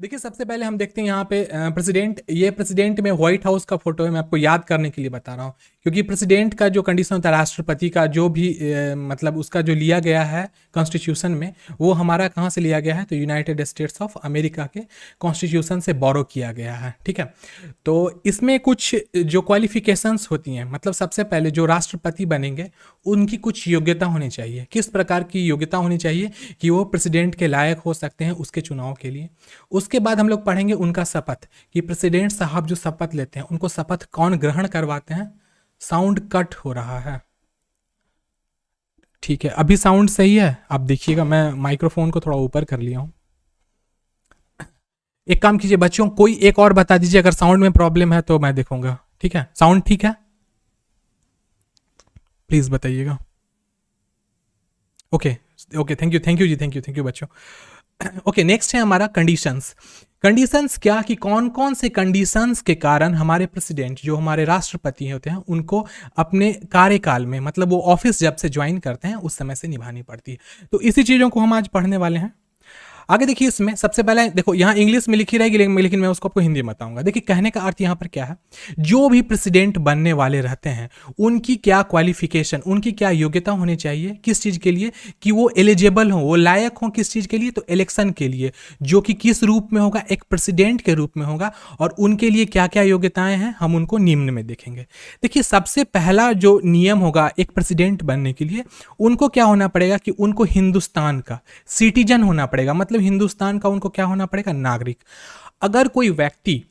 देखिए, सबसे पहले हम देखते हैं यहाँ पे प्रेसिडेंट में व्हाइट हाउस का फोटो है। मैं आपको याद करने के लिए बता रहा हूँ, क्योंकि प्रेसिडेंट का जो कंडीशन होता है, राष्ट्रपति का जो भी मतलब उसका जो लिया गया है कॉन्स्टिट्यूशन में, वो हमारा कहाँ से लिया गया है, तो यूनाइटेड स्टेट्स ऑफ अमेरिका के कॉन्स्टिट्यूशन से बोरो किया गया है। ठीक है, तो इसमें कुछ जो क्वालिफिकेशंस होती हैं, मतलब सबसे पहले जो राष्ट्रपति बनेंगे उनकी कुछ योग्यता होनी चाहिए। किस प्रकार की योग्यता होनी चाहिए कि वो प्रेसिडेंट के लायक हो सकते हैं उसके चुनाव के लिए। उसके बाद हम लोग पढ़ेंगे उनका शपथ, कि प्रेसिडेंट साहब जो शपथ लेते हैं उनको शपथ कौन ग्रहण करवाते हैं। साउंड कट हो रहा है, ठीक है, अभी साउंड सही है। आप देखिएगा, मैं माइक्रोफोन को थोड़ा ऊपर कर लिया हूँ। एक काम कीजिए बच्चों, कोई एक और बता दीजिए अगर साउंड में प्रॉब्लम है तो मैं देखूंगा। ठीक है, साउंड ठीक है, प्लीज बताइएगा। ओके ओके, थैंक यू जी, थैंक यू बच्चों। ओके, नेक्स्ट है हमारा कंडीशंस। कंडीशंस क्या, कि कौन कौन से कंडीशंस के कारण हमारे प्रेसिडेंट, जो हमारे राष्ट्रपति होते हैं, उनको अपने कार्यकाल में, मतलब वो ऑफिस जब से ज्वाइन करते हैं उस समय से निभानी पड़ती है। तो इसी चीज़ों को हम आज पढ़ने वाले हैं। आगे देखिए, इसमें सबसे पहले देखो, यहाँ इंग्लिश में लिखी रहेगी लेकिन मैं उसको आपको हिंदी में बताऊंगा। देखिए, कहने का अर्थ यहाँ पर क्या है, जो भी प्रेसिडेंट बनने वाले रहते हैं उनकी क्या क्वालिफिकेशन, उनकी क्या योग्यता होनी चाहिए, किस चीज़ के लिए, कि वो एलिजिबल हो, वो लायक हो किस चीज़ के लिए, तो इलेक्शन के लिए, जो कि किस रूप में होगा, एक प्रेसिडेंट के रूप में होगा। और उनके लिए क्या क्या योग्यताएं हैं हम उनको निम्न में देखेंगे। देखिए, सबसे पहला जो नियम होगा एक प्रेसिडेंट बनने के लिए, उनको क्या होना पड़ेगा, कि उनको हिंदुस्तान का सिटीजन होना पड़ेगा, मतलब हिंदुस्तान का उनको क्या होना पड़ेगा, नागरिक। अगर कोई व्यक्ति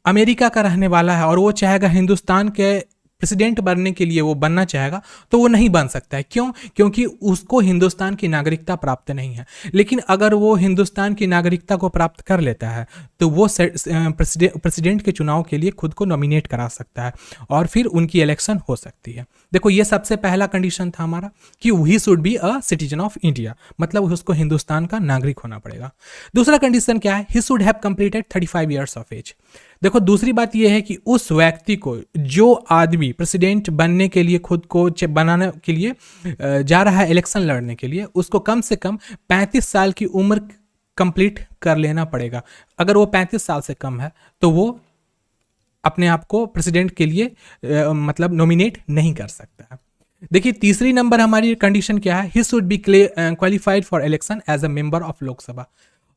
अमेरिका का रहने वाला है और वो चाहेगा हिंदुस्तान के प्रेसिडेंट बनने के लिए, वो बनना चाहेगा, तो वो नहीं बन सकता है। क्यों? क्योंकि उसको हिंदुस्तान की नागरिकता प्राप्त नहीं है। लेकिन अगर वो हिंदुस्तान की नागरिकता को प्राप्त कर लेता है तो वो प्रेसिडेंट के चुनाव के लिए खुद को नॉमिनेट करा सकता है और फिर उनकी इलेक्शन हो सकती है। देखो, ये सबसे पहला कंडीशन था हमारा, कि ही should be a citizen of India, मतलब उसको हिंदुस्तान का नागरिक होना पड़ेगा। दूसरा कंडीशन क्या है, he should have completed 35 years of age. देखो, दूसरी बात यह है कि उस व्यक्ति को, जो आदमी प्रेसिडेंट बनने के लिए खुद को बनाने के लिए जा रहा है इलेक्शन लड़ने के लिए, उसको कम से कम 35 साल की उम्र कंप्लीट कर लेना पड़ेगा। अगर वो 35 साल से कम है तो वो अपने आप को प्रेसिडेंट के लिए मतलब नॉमिनेट नहीं कर सकता है। देखिए, तीसरी नंबर हमारी कंडीशन क्या है, he should be qualified for election as a member of Lok Sabha.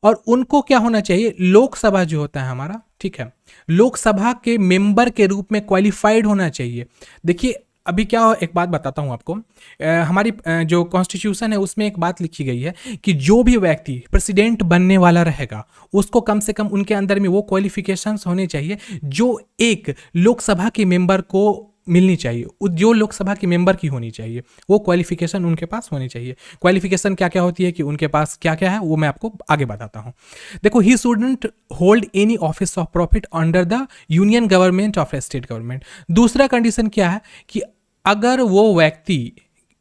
और उनको क्या होना चाहिए, लोकसभा जो होता है हमारा, ठीक है, लोकसभा के मेंबर के रूप में क्वालिफाइड होना चाहिए। देखिए, अभी क्या, एक बात बताता हूं आपको, हमारी जो कॉन्स्टिट्यूशन है उसमें एक बात लिखी गई है कि जो भी व्यक्ति प्रेसिडेंट बनने वाला रहेगा उसको कम से कम उनके अंदर में वो क्वालिफिकेशंस होने चाहिए जो एक लोकसभा के मेंबर को मिलनी चाहिए, जो लोकसभा के मेंबर की होनी चाहिए, वो क्वालिफिकेशन उनके पास होनी चाहिए। क्वालिफिकेशन क्या क्या होती है, कि उनके पास क्या क्या है, वो मैं आपको आगे बताता हूँ। देखो, he shouldn't hold any office of profit under the union government of state government. दूसरा कंडीशन क्या है, कि अगर वो व्यक्ति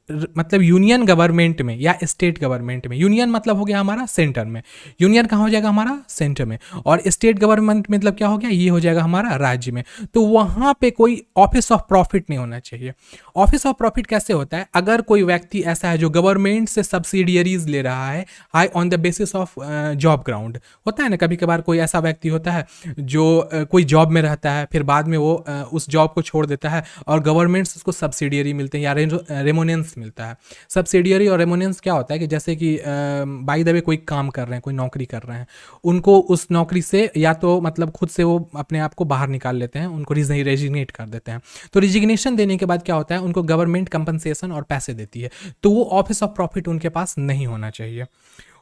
मतलब यूनियन गवर्नमेंट में या स्टेट गवर्नमेंट में, यूनियन मतलब हो गया हमारा सेंटर में, यूनियन कहाँ हो जाएगा हमारा, सेंटर में, और स्टेट गवर्नमेंट मतलब क्या हो गया, ये हो जाएगा हमारा राज्य में, तो वहाँ पे कोई ऑफिस ऑफ प्रॉफिट नहीं होना चाहिए। ऑफिस ऑफ प्रॉफिट कैसे होता है, अगर कोई व्यक्ति ऐसा है जो गवर्नमेंट से सब्सिडियरीज ले रहा है high on the basis of job ground, होता है ना, कभी कभार कोई ऐसा व्यक्ति होता है जो कोई जॉब में रहता है, फिर बाद में वो उस जॉब को छोड़ देता है और गवर्नमेंट से उसको सब्सिडियरी मिलते हैं या रेमोनेंस मिलता है। सब्सिडियरी और रेमोनेंस क्या होता है, कि जैसे कि बाय द वे कोई काम कर रहे हैं, कोई नौकरी कर रहे हैं, उनको उस नौकरी से या तो मतलब खुद से वो अपने आप को बाहर निकाल लेते हैं, उनको रेजिग्नेट कर देते हैं। तो रिजिग्नेशन देने के बाद क्या होता है, उनको गवर्नमेंट कंपनसेशन और पैसे देती है, तो वो ऑफिस ऑफ प्रॉफिट उनके पास नहीं होना चाहिए।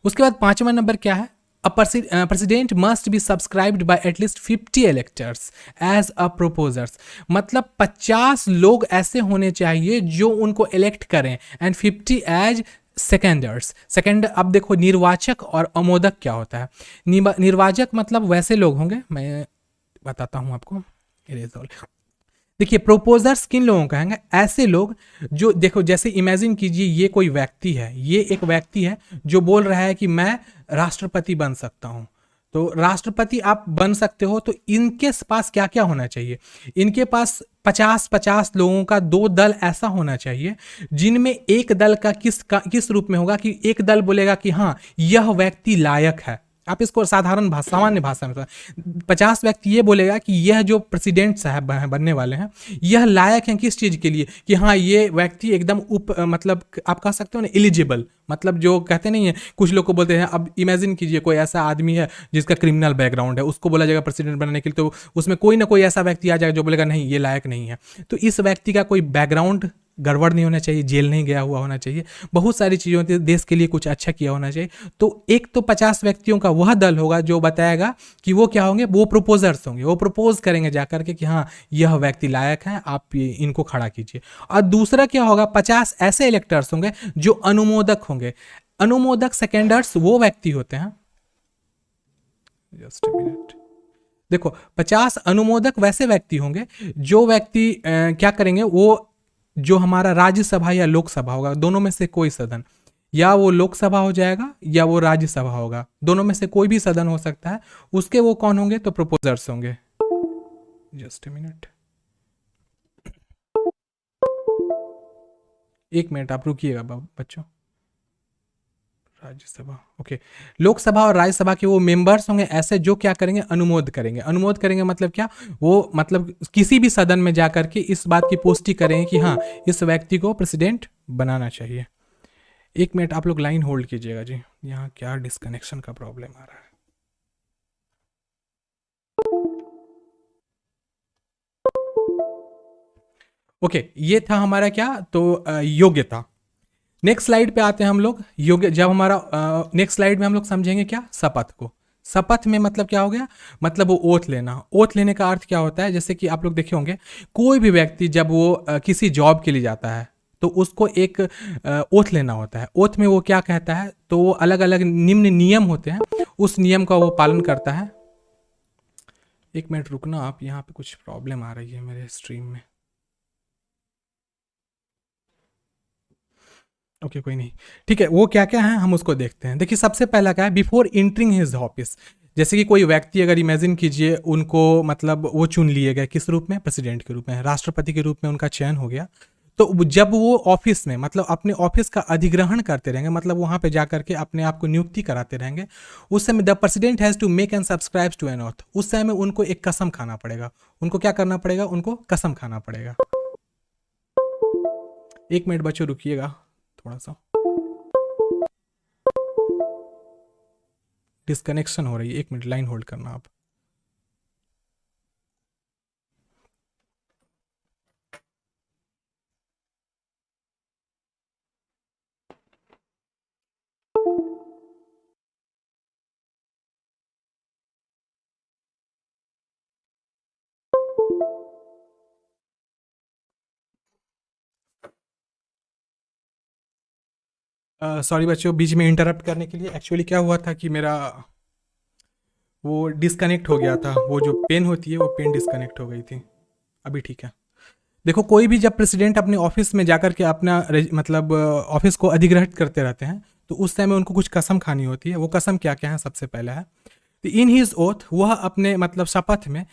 उसके बाद पांचवा नंबर क्या है, A president must be subscribed by at least 50 electors as a proposers। मतलब 50 लोग ऐसे होने चाहिए जो उनको इलेक्ट करें, एंड 50 एज सेकेंडर्स। सेकेंड, अब देखो, निर्वाचक और अमोदक क्या होता है। निर्वाचक मतलब वैसे लोग होंगे, मैं बताता हूं आपको। देखिए, प्रोपोजर्स किन लोगों का है, ऐसे लोग जो, देखो, जैसे इमेजिन कीजिए ये कोई व्यक्ति है, ये एक व्यक्ति है जो बोल रहा है कि मैं राष्ट्रपति बन सकता हूं। तो राष्ट्रपति आप बन सकते हो, तो इनके पास क्या क्या होना चाहिए, इनके पास 50-50 लोगों का 2 दल ऐसा होना चाहिए, जिनमें एक दल का किस रूप में होगा, कि एक दल बोलेगा कि हाँ, यह व्यक्ति लायक है, आप इसको साधारण भाषा, सामान्य भाषा में 50 व्यक्ति ये बोलेगा कि यह जो प्रेसिडेंट साहब बनने वाले हैं, यह लायक हैं किस चीज़ के लिए, कि हाँ ये व्यक्ति एकदम मतलब आप कह सकते हो ना एलिजिबल, मतलब जो कहते नहीं है, कुछ लोग को बोलते हैं, अब इमेजिन कीजिए कोई ऐसा आदमी है जिसका क्रिमिनल बैकग्राउंड है, उसको बोला जाएगा प्रेसिडेंट बनने के लिए, तो उसमें कोई ना कोई ऐसा व्यक्ति आ जाएगा जो बोलेगा नहीं ये लायक नहीं है। तो इस व्यक्ति का कोई बैकग्राउंड गड़बड़ नहीं होना चाहिए, जेल नहीं गया हुआ होना चाहिए, बहुत सारी चीज़ें होती है, देश के लिए कुछ अच्छा किया होना चाहिए। तो एक तो 50 व्यक्तियों का वह दल होगा जो बताएगा कि वो क्या होंगे, वो प्रोपोजर्स होंगे, वो प्रपोज करेंगे जाकर के कि हाँ यह व्यक्ति लायक है, आप इनको खड़ा कीजिए। और दूसरा क्या होगा, 50 ऐसे इलेक्टर्स होंगे जो अनुमोदक होंगे। अनुमोदक सेकेंडर्स वो व्यक्ति होते हैं, जस्ट मिनट, देखो 50 अनुमोदक वैसे व्यक्ति होंगे जो व्यक्ति क्या करेंगे, वो जो हमारा राज्यसभा या लोकसभा होगा, दोनों में से कोई सदन, या वो लोकसभा हो जाएगा या वो राज्यसभा होगा, दोनों में से कोई भी सदन हो सकता है, उसके वो कौन होंगे, तो प्रपोजर्स होंगे। जस्ट मिनट, एक मिनट आप रुकिएगा बच्चों। राज्यसभा, ओके, लोकसभा और राज्यसभा के वो मेंबर्स होंगे ऐसे जो क्या करेंगे, अनुमोद करेंगे। अनुमोद करेंगे मतलब क्या, वो मतलब किसी भी सदन में जाकर के इस बात की पुष्टि करेंगे कि हाँ इस व्यक्ति को प्रेसिडेंट बनाना चाहिए। एक मिनट आप लोग लाइन होल्ड कीजिएगा जी, यहाँ क्या डिस्कनेक्शन का प्रॉब्लम आ रहा है। ओके, ये था हमारा क्या, तो योग्यता। नेक्स्ट स्लाइड पे आते हैं हम लोग, योग्य, जब हमारा नेक्स्ट स्लाइड में हम लोग समझेंगे क्या, शपथ को। शपथ में मतलब क्या हो गया, मतलब वो ओथ लेना। ओथ लेने का अर्थ क्या होता है, जैसे कि आप लोग देखे होंगे कोई भी व्यक्ति जब वो किसी जॉब के लिए जाता है तो उसको एक ओथ लेना होता है। ओथ में वो क्या कहता है, तो वो अलग अलग निम्न नियम होते हैं, उस नियम का वो पालन करता है। एक मिनट रुकना आप, यहाँ पे कुछ प्रॉब्लम आ रही है मेरे स्ट्रीम में। ओके कोई नहीं, ठीक है, वो क्या क्या है हम उसको देखते हैं। देखिए सबसे पहला क्या है, बिफोर एंटरिंग हिज ऑफिस, जैसे कि कोई व्यक्ति अगर इमेजिन कीजिए उनको मतलब वो चुन लिए गए किस रूप में, प्रेसिडेंट के रूप में, राष्ट्रपति के रूप में उनका चयन हो गया। तो जब वो ऑफिस में मतलब अपने ऑफिस का अधिग्रहण करते रहेंगे, मतलब वहां पे जाकर के अपने आप को नियुक्ति कराते रहेंगे, उस समय the president has to make and subscribe to an oath, उस समय उनको एक कसम खाना पड़ेगा। उनको क्या करना पड़ेगा, उनको कसम खाना पड़ेगा। एक मिनट बच्चों रुकिएगा थोड़ा सा, डिस्कनेक्शन हो रही है, एक मिनट लाइन होल्ड करना आप। सॉरी बच्चों बीच में इंटरप्ट करने के लिए। एक्चुअली क्या हुआ था कि मेरा वो डिस्कनेक्ट हो गया था, वो जो पेन होती है वो पेन डिस्कनेक्ट हो गई थी। अभी ठीक है। देखो कोई भी जब प्रेसिडेंट अपने ऑफिस में जाकर के अपना मतलब ऑफिस को अधिग्रहित करते रहते हैं, तो उस समय उनको कुछ कसम खानी होती है। वो कसम क्या क्या है, सबसे पहला है इन हिज ओथ, वह अपने मतलब शपथ में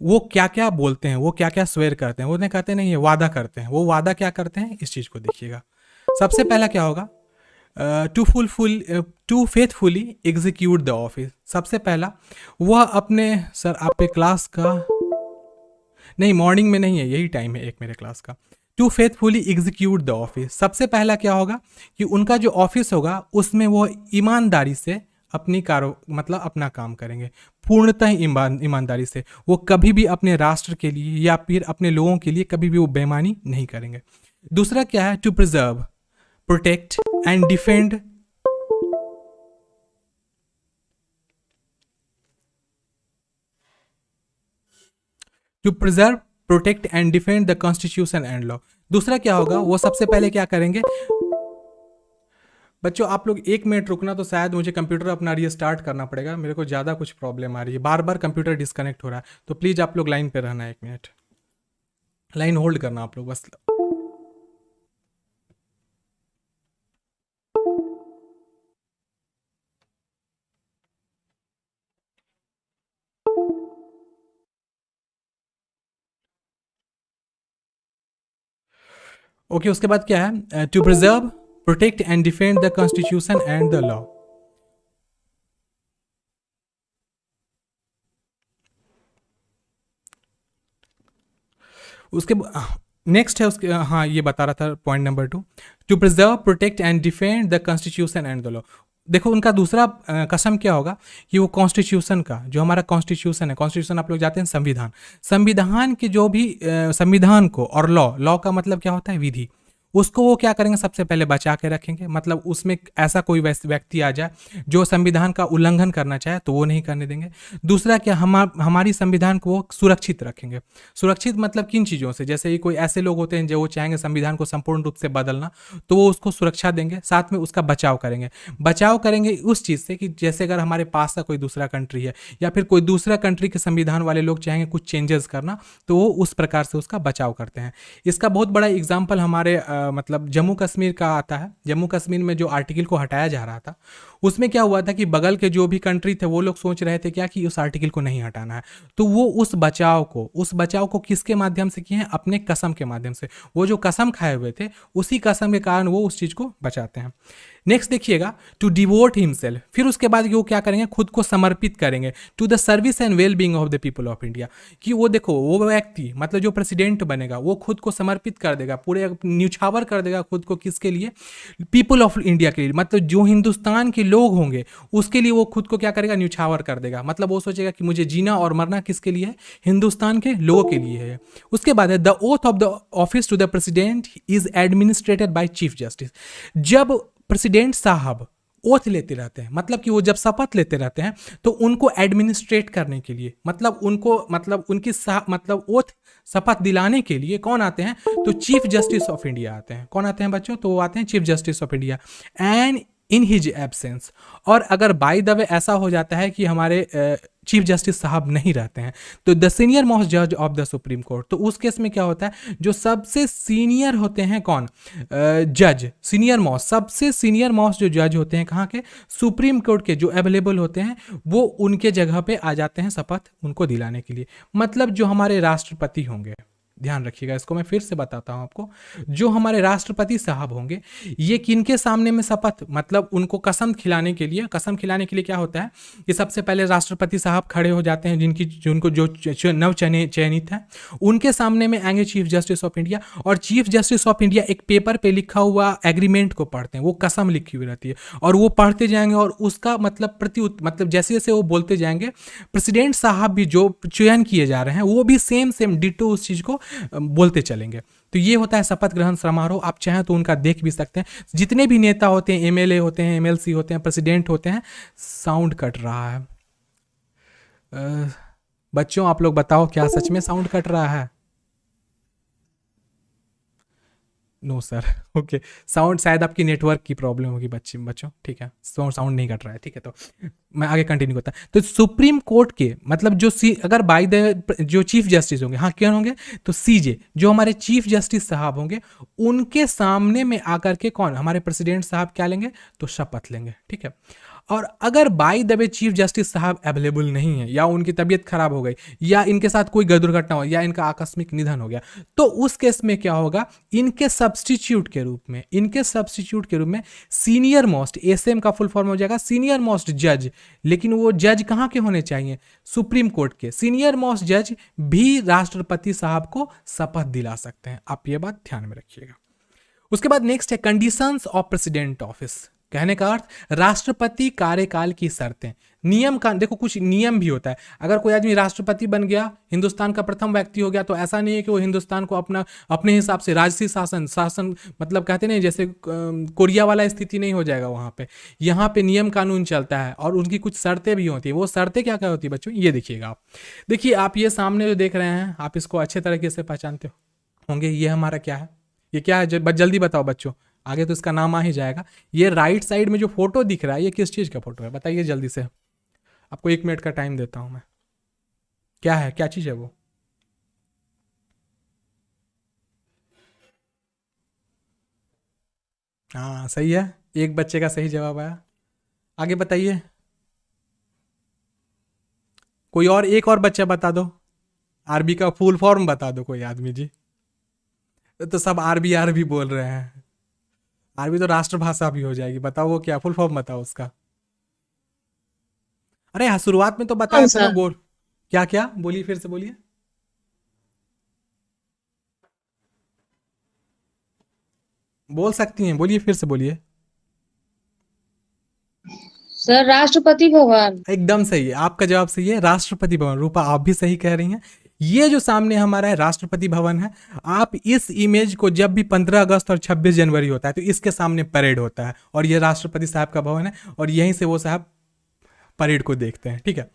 वो क्या क्या बोलते हैं, वो क्या क्या स्वेर करते हैं, वो नहीं कहते नहीं, ये वादा करते हैं। वो वादा क्या करते हैं, इस चीज़ को देखिएगा। सबसे पहला क्या होगा, to faithfully execute the office. सबसे पहला वह अपने, सर आपके क्लास का नहीं, मॉर्निंग में नहीं है, यही टाइम है एक मेरे क्लास का। To faithfully execute the office, सबसे पहला क्या होगा कि उनका जो ऑफिस होगा उसमें वो ईमानदारी से अपनी मतलब अपना काम करेंगे, पूर्णतः ईमानदारी से। वो कभी भी अपने राष्ट्र के लिए या फिर अपने लोगों के लिए कभी भी वो बेईमानी नहीं करेंगे। दूसरा क्या है, to preserve, protect and defend to preserve, protect and defend the constitution and law. दूसरा क्या होगा, वो सबसे पहले क्या करेंगे, बच्चों आप लोग एक मिनट रुकना, तो शायद मुझे कंप्यूटर अपना रीस्टार्ट करना पड़ेगा, मेरे को ज़्यादा कुछ प्रॉब्लम आ रही है, बार बार कंप्यूटर डिस्कनेक्ट हो रहा है। तो प्लीज़ आप लोग लाइन पे रहना, एक मिनट लाइन होल्ड करना आप लोग बस। ओके उसके बाद क्या है, to preserve, protect and defend the constitution and the law. उसके नेक्स्ट है उसके, हाँ ये बता रहा था point number 2, to preserve protect and defend the constitution and the law. देखो उनका दूसरा कसम क्या होगा कि वो कॉन्स्टिट्यूशन का, जो हमारा कॉन्स्टिट्यूशन है, कॉन्स्टिट्यूशन आप लोग जाते हैं संविधान, संविधान के जो भी संविधान को, और लॉ, लॉ का मतलब क्या होता है, विधि, उसको वो क्या करेंगे, सबसे पहले बचा के रखेंगे। मतलब उसमें ऐसा कोई व्यक्ति आ जाए जो संविधान का उल्लंघन करना चाहे तो वो नहीं करने देंगे। दूसरा क्या, हमारी संविधान को वो सुरक्षित रखेंगे। सुरक्षित मतलब किन चीज़ों से, जैसे ही कोई ऐसे लोग होते हैं जो वो चाहेंगे संविधान को संपूर्ण रूप से बदलना, तो वो उसको सुरक्षा देंगे, साथ में उसका बचाव करेंगे। बचाव करेंगे उस चीज़ से कि जैसे अगर हमारे पास का कोई दूसरा कंट्री है या फिर कोई दूसरा कंट्री के संविधान वाले लोग चाहेंगे कुछ चेंजेस करना, तो वो उस प्रकार से उसका बचाव करते हैं। इसका बहुत बड़ा एग्जाम्पल हमारे मतलब जम्मू कश्मीर का आता है। जम्मू कश्मीर में जो आर्टिकल को हटाया जा रहा था, उसमें क्या हुआ था कि बगल के जो भी कंट्री थे वो लोग सोच रहे थे क्या कि उस आर्टिकल को नहीं हटाना है, तो वो उस बचाव को किसके माध्यम से किए हैं, अपने कसम के माध्यम से। वो जो कसम खाए हुए थे, उसी कसम के कारण वो उस चीज़ को बचाते हैं। नेक्स्ट देखिएगा, टू डिवोट हिमसेल्फ, फिर उसके बाद वो क्या करेंगे, खुद को समर्पित करेंगे to the service and well being of the people of India. कि वो देखो, वो व्यक्ति मतलब जो प्रेसिडेंट बनेगा वो खुद को समर्पित कर देगा, पूरे न्यौछावर कर देगा खुद को, किसके लिए, पीपल ऑफ इंडिया के लिए। मतलब जो हिंदुस्तान के लोग होंगे उसके लिए वो खुद को क्या करेगा, न्यौछावर कर देगा। मतलब वो सोचेगा कि मुझे जीना और मरना किसके लिए है, हिंदुस्तान के लोगों के लिए है। उसके बाद है, the oath of the office to the president is administered by chief justice. जब प्रेसिडेंट साहब ओथ लेते रहते हैं, मतलब कि वो जब शपथ लेते रहते हैं, तो उनको एडमिनिस्ट्रेट करने के लिए, मतलब उनको, मतलब उनकी मतलब ओथ शपथ दिलाने के लिए कौन आते हैं, तो चीफ जस्टिस ऑफ इंडिया आते हैं। कौन आते हैं बच्चों, तो वो आते हैं chief justice of India. And in his absence, और अगर बाय द वे ऐसा हो जाता है कि हमारे चीफ जस्टिस साहब नहीं रहते हैं, तो द सीनियर मोस्ट जज ऑफ द सुप्रीम कोर्ट, तो उस केस में क्या होता है, जो सबसे सीनियर होते हैं, कौन, जज, सीनियर मोस्ट, सबसे सीनियर मोस्ट जो जज होते हैं कहाँ के, सुप्रीम कोर्ट के, जो अवेलेबल होते हैं, वो उनके जगह पे आ जाते हैं शपथ उनको दिलाने के लिए। मतलब जो हमारे राष्ट्रपति होंगे, ध्यान रखिएगा इसको, मैं फिर से बताता हूं आपको, जो हमारे राष्ट्रपति साहब होंगे, ये किनके सामने में शपथ, मतलब उनको कसम खिलाने के लिए, कसम खिलाने के लिए क्या होता है कि सबसे पहले राष्ट्रपति साहब खड़े हो जाते हैं, जिनको जो नव चयनित है, उनके सामने में आएंगे चीफ जस्टिस ऑफ इंडिया, और चीफ जस्टिस ऑफ इंडिया एक पेपर पे लिखा हुआ एग्रीमेंट को पढ़ते हैं, वो कसम लिखी हुई रहती है, और वो पढ़ते जाएंगे, और उसका मतलब मतलब जैसे जैसे वो बोलते जाएंगे, प्रेसिडेंट साहब भी जो चयन किए जा रहे हैं वो भी सेम डिटो उस चीज को बोलते चलेंगे। तो ये होता है शपथ ग्रहण समारोह। आप चाहें तो उनका देख भी सकते हैं। जितने भी नेता होते हैं, एमएलए होते हैं, एमएलसी होते हैं, प्रेसिडेंट होते हैं, साउंड कट रहा है। बच्चों आप लोग बताओ, क्या सच में साउंड कट रहा है? नो सर, ओके, साउंड शायद आपकी नेटवर्क की प्रॉब्लम होगी बच्चों, ठीक है, साउंड नहीं कट रहा है, ठीक है। तो मैं आगे कंटिन्यू करता तो सुप्रीम कोर्ट के मतलब जो अगर बाय द जो चीफ जस्टिस होंगे, हाँ क्या होंगे, तो सीजे, जो हमारे चीफ जस्टिस साहब होंगे, उनके सामने में आकर के कौन, हमारे प्रेसिडेंट साहब क्या लेंगे, तो शपथ लेंगे, ठीक है। और अगर by the way chief justice साहब अवेलेबल नहीं है, या उनकी तबीयत खराब हो गई, या इनके साथ कोई दुर्घटना हो, या इनका आकस्मिक निधन हो गया, तो उस केस में क्या होगा, इनके सब्सटीट्यूट के रूप में सीनियर मोस्ट, एसएम का फुल फॉर्म हो जाएगा सीनियर मोस्ट जज। लेकिन वो जज कहाँ के होने चाहिए, सुप्रीम कोर्ट के। सीनियर मोस्ट जज भी राष्ट्रपति साहब को शपथ दिला सकते हैं, आप ये बात ध्यान में रखिएगा। उसके बाद नेक्स्ट है कंडीशंस ऑफ प्रेसिडेंट ऑफिस। कहने का अर्थ राष्ट्रपति कार्यकाल की शर्तें, नियम का, देखो कुछ नियम भी होता है। अगर कोई आदमी राष्ट्रपति बन गया, हिंदुस्तान का प्रथम व्यक्ति हो गया, तो ऐसा नहीं है कि वो हिंदुस्तान को अपने हिसाब से राजसी शासन मतलब कहते नहीं, जैसे कोरिया वाला स्थिति नहीं हो जाएगा वहाँ पे। यहाँ पे नियम कानून चलता है, और उनकी कुछ शर्तें भी होती है। वो शर्तें क्या क्या होती है बच्चों, ये देखिएगा आप। देखिए आप ये सामने जो देख रहे हैं, आप इसको अच्छे तरीके से पहचानते होंगे। ये हमारा क्या है, ये क्या है, जल्दी बताओ बच्चों, आगे तो इसका नाम आ ही जाएगा। ये राइट साइड में जो फोटो दिख रहा है, ये किस चीज का फोटो है, बताइए जल्दी से। आपको 1 मिनट का टाइम देता हूं मैं। क्या है, क्या चीज है वो? हाँ सही है, एक बच्चे का सही जवाब आया। आगे बताइए, कोई और, एक और बच्चा बता दो। आरबी का फुल फॉर्म बता दो कोई आदमी जी। तो सब आरबी आरबी बोल रहे हैं। आरबी तो राष्ट्रभाषा भी हो जाएगी। बताओ वो क्या, फुल फॉर्म बताओ उसका। अरे हाँ, शुरुआत में तो बताया कौन था सा? ना, बोल क्या क्या, बोलिए फिर से बोलिए। बोल सकती हैं, बोलिए, फिर से बोलिए। सर राष्ट्रपति भवन। एकदम सही है, आपका जवाब सही है, राष्ट्रपति भवन। रूपा आप भी सही कह रही हैं। ये जो सामने हमारा है राष्ट्रपति भवन है। आप इस इमेज को जब भी 15 अगस्त और 26 जनवरी होता है तो इसके सामने परेड होता है, और ये राष्ट्रपति साहब का भवन है, और यहीं से वो साहब परेड को देखते हैं। ठीक है,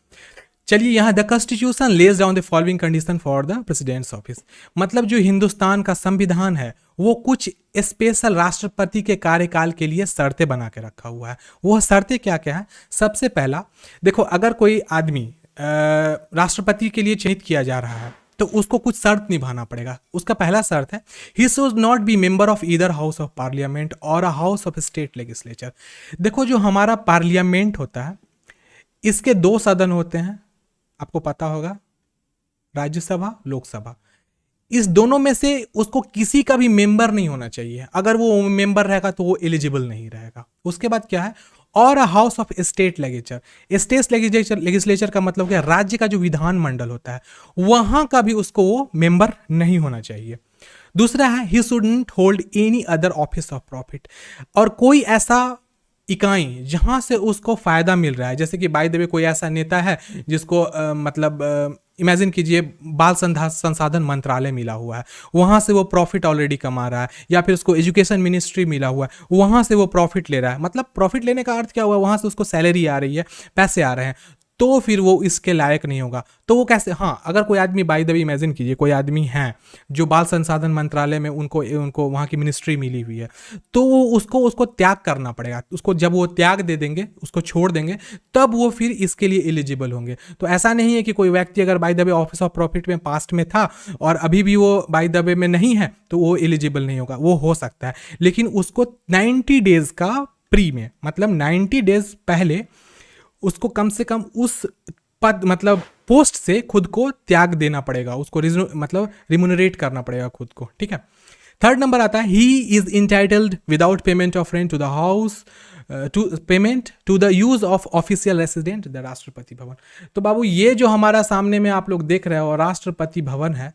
चलिए, यहाँ the constitution lays down the following condition for the president's office. मतलब जो हिंदुस्तान का संविधान है वो कुछ स्पेशल राष्ट्रपति के कार्यकाल के लिए शर्तें बना के रखा हुआ है। वो शर्तें क्या क्या है? सबसे पहला, देखो, अगर कोई आदमी राष्ट्रपति के लिए चयनित किया जा रहा है तो उसको कुछ शर्त निभाना पड़ेगा। उसका पहला शर्त है, he should not be member of either house of parliament और a house of state legislature. देखो, जो हमारा पार्लियामेंट होता है इसके दो सदन होते हैं, आपको पता होगा, राज्यसभा, लोकसभा। इस दोनों में से उसको किसी का भी मेंबर नहीं होना चाहिए। अगर वो मेंबर रहेगा तो वो एलिजिबल नहीं रहेगा। उसके बाद क्या है, और house of state legislature. State legislature का मतलब क्या? राज्य का जो विधान मंडल होता है वहां का भी उसको वो मेंबर नहीं होना चाहिए। दूसरा है, he shouldn't hold any other office of profit. और कोई ऐसा इकाई जहां से उसको फायदा मिल रहा है, जैसे कि बाय द वे कोई ऐसा नेता है जिसको मतलब इमेजिन कीजिए बाल संसाधन मंत्रालय मिला हुआ है, वहां से वो प्रॉफिट ऑलरेडी कमा रहा है, या फिर उसको एजुकेशन मिनिस्ट्री मिला हुआ है, वहां से वो प्रॉफिट ले रहा है। मतलब प्रॉफिट लेने का अर्थ क्या हुआ? वहां से उसको सैलरी आ रही है, पैसे आ रहे हैं, तो फिर वो इसके लायक नहीं होगा। तो वो कैसे? हाँ, अगर कोई आदमी, बाय द वे इमेजिन कीजिए कोई आदमी है जो बाल संसाधन मंत्रालय में उनको उनको वहाँ की मिनिस्ट्री मिली हुई है, तो वो उसको उसको त्याग करना पड़ेगा। उसको जब वो त्याग दे देंगे, उसको छोड़ देंगे, तब वो फिर इसके लिए एलिजिबल होंगे। तो ऐसा नहीं है कि कोई व्यक्ति अगर by the way office of profit में पास्ट में था और अभी भी वो बाय द वे में नहीं है तो वो एलिजिबल नहीं होगा। वो हो सकता है, लेकिन उसको 90 डेज का प्री में, मतलब 90 डेज पहले उसको कम से कम उस पद, मतलब पोस्ट से खुद को त्याग देना पड़ेगा, उसको मतलब रिम्यूनरेट करना पड़ेगा खुद को। ठीक है, थर्ड नंबर आता है, he is entitled without payment of rent to the house to payment to the use of official resident the Rashtrapati Bhavan. तो बाबू, ये जो हमारा सामने में आप लोग देख रहे हो राष्ट्रपति भवन है,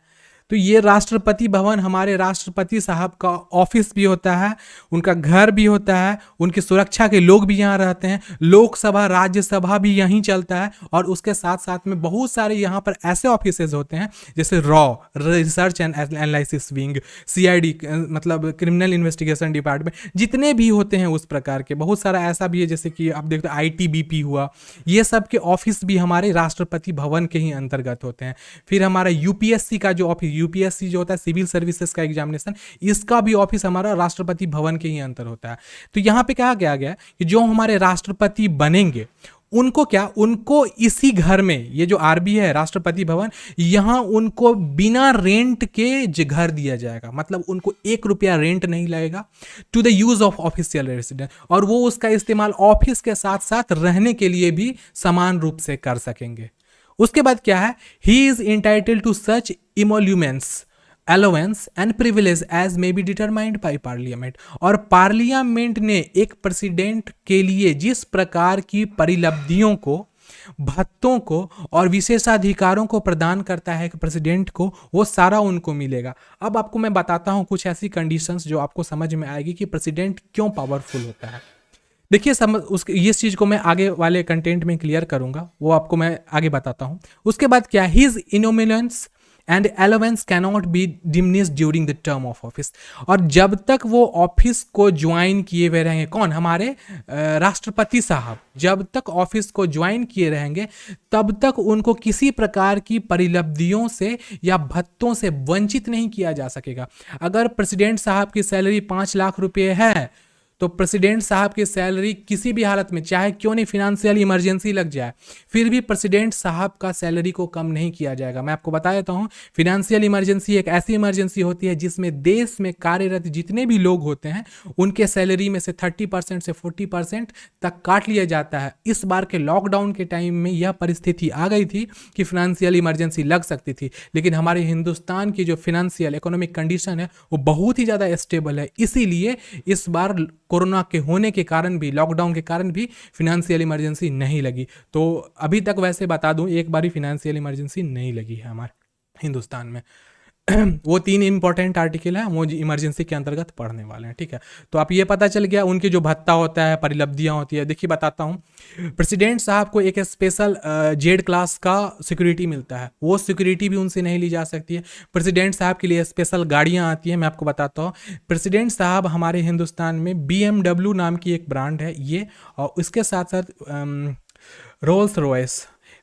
तो ये राष्ट्रपति भवन हमारे राष्ट्रपति साहब का ऑफिस भी होता है, उनका घर भी होता है, उनकी सुरक्षा के लोग भी यहाँ रहते हैं, लोकसभा राज्यसभा भी यहीं चलता है, और उसके साथ साथ में बहुत सारे यहाँ पर ऐसे ऑफिसेज होते हैं जैसे raw, research and analysis wing, CID मतलब क्रिमिनल इन्वेस्टिगेशन डिपार्टमेंट, जितने भी होते हैं उस प्रकार के बहुत सारा ऐसा भी है, जैसे कि आप देखते हो आईटीबीपी हुआ, ये सब के ऑफिस भी हमारे राष्ट्रपति भवन के ही अंतर्गत होते हैं। फिर हमारा यूपीएससी का जो ऑफिस, यूपीएससी जो होता है सिविल सर्विसेज का एग्जामिनेशन, इसका भी ऑफिस हमारा राष्ट्रपति भवन के ही अंतर होता है। तो यहाँ पे कहा गया कि जो हमारे राष्ट्रपति बनेंगे उनको क्या, उनको इसी घर में, ये जो आरबी है राष्ट्रपति भवन, यहां उनको बिना रेंट के घर दिया जाएगा। मतलब उनको 1 रुपया रेंट नहीं लगेगा, to the use of official residence, और वो उसका इस्तेमाल ऑफिस के साथ साथ रहने के लिए भी समान रूप से कर सकेंगे। उसके बाद क्या है, he is entitled to such emoluments, allowance and privilege as may be determined by parliament. और पार्लियामेंट ने एक प्रेसिडेंट के लिए जिस प्रकार की परिलब्धियों को, भत्तों को और विशेषाधिकारों को प्रदान करता है प्रेसिडेंट को, वो सारा उनको मिलेगा। अब आपको मैं बताता हूं कुछ ऐसी कंडीशंस जो आपको समझ में आएगी कि प्रेसिडेंट क्यों पावरफुल होता है। देखिए, समझ उसके इस चीज को मैं आगे वाले कंटेंट में क्लियर करूंगा, वो आपको मैं आगे बताता हूं। उसके बाद क्या, हिज इनोमिनेंस and allowance cannot be diminished during the term of office. और जब तक वो ऑफिस को ज्वाइन किए हुए रहेंगे, कौन, हमारे राष्ट्रपति साहब जब तक ऑफिस को ज्वाइन किए रहेंगे तब तक उनको किसी प्रकार की परिलब्धियों से या भत्तों से वंचित नहीं किया जा सकेगा। अगर प्रेसिडेंट साहब की सैलरी 5 लाख रुपए है तो प्रेसिडेंट साहब की सैलरी किसी भी हालत में, चाहे क्यों नहीं फिनेंशियल इमरजेंसी लग जाए, फिर भी प्रेसिडेंट साहब का सैलरी को कम नहीं किया जाएगा। मैं आपको बता देता हूं, फिनेंशियल इमरजेंसी एक ऐसी इमरजेंसी होती है जिसमें देश में कार्यरत जितने भी लोग होते हैं उनके सैलरी में से 30% से 40% तक काट लिया जाता है। इस बार के लॉकडाउन के टाइम में यह परिस्थिति आ गई थी कि फिनेंशियल इमरजेंसी लग सकती थी, लेकिन हमारे हिंदुस्तान की जो फिनेंशियल इकोनॉमिक कंडीशन है वो बहुत ही ज़्यादा स्टेबल है, इसीलिए इस बार कोरोना के होने के कारण भी, लॉकडाउन के कारण भी फिनेंशियल इमरजेंसी नहीं लगी। तो अभी तक वैसे बता दूं, एक बार ही फिनेंशियल इमरजेंसी नहीं लगी है हमारे हिंदुस्तान में। वो 3 इंपॉर्टेंट आर्टिकल है, वो इमरजेंसी के अंतर्गत पढ़ने वाले हैं, ठीक है। तो आप ये पता चल गया उनके जो भत्ता होता है, परिलब्धियां होती है। देखिए बताता हूँ, प्रेसिडेंट साहब को एक स्पेशल जेड क्लास का सिक्योरिटी मिलता है, वो सिक्योरिटी भी उनसे नहीं ली जा सकती है। प्रेसिडेंट साहब के लिए स्पेशल गाड़ियाँ आती हैं, मैं आपको बताता हूँ। प्रेसिडेंट साहब हमारे हिंदुस्तान में BMW नाम की एक ब्रांड है ये, और उसके साथ साथ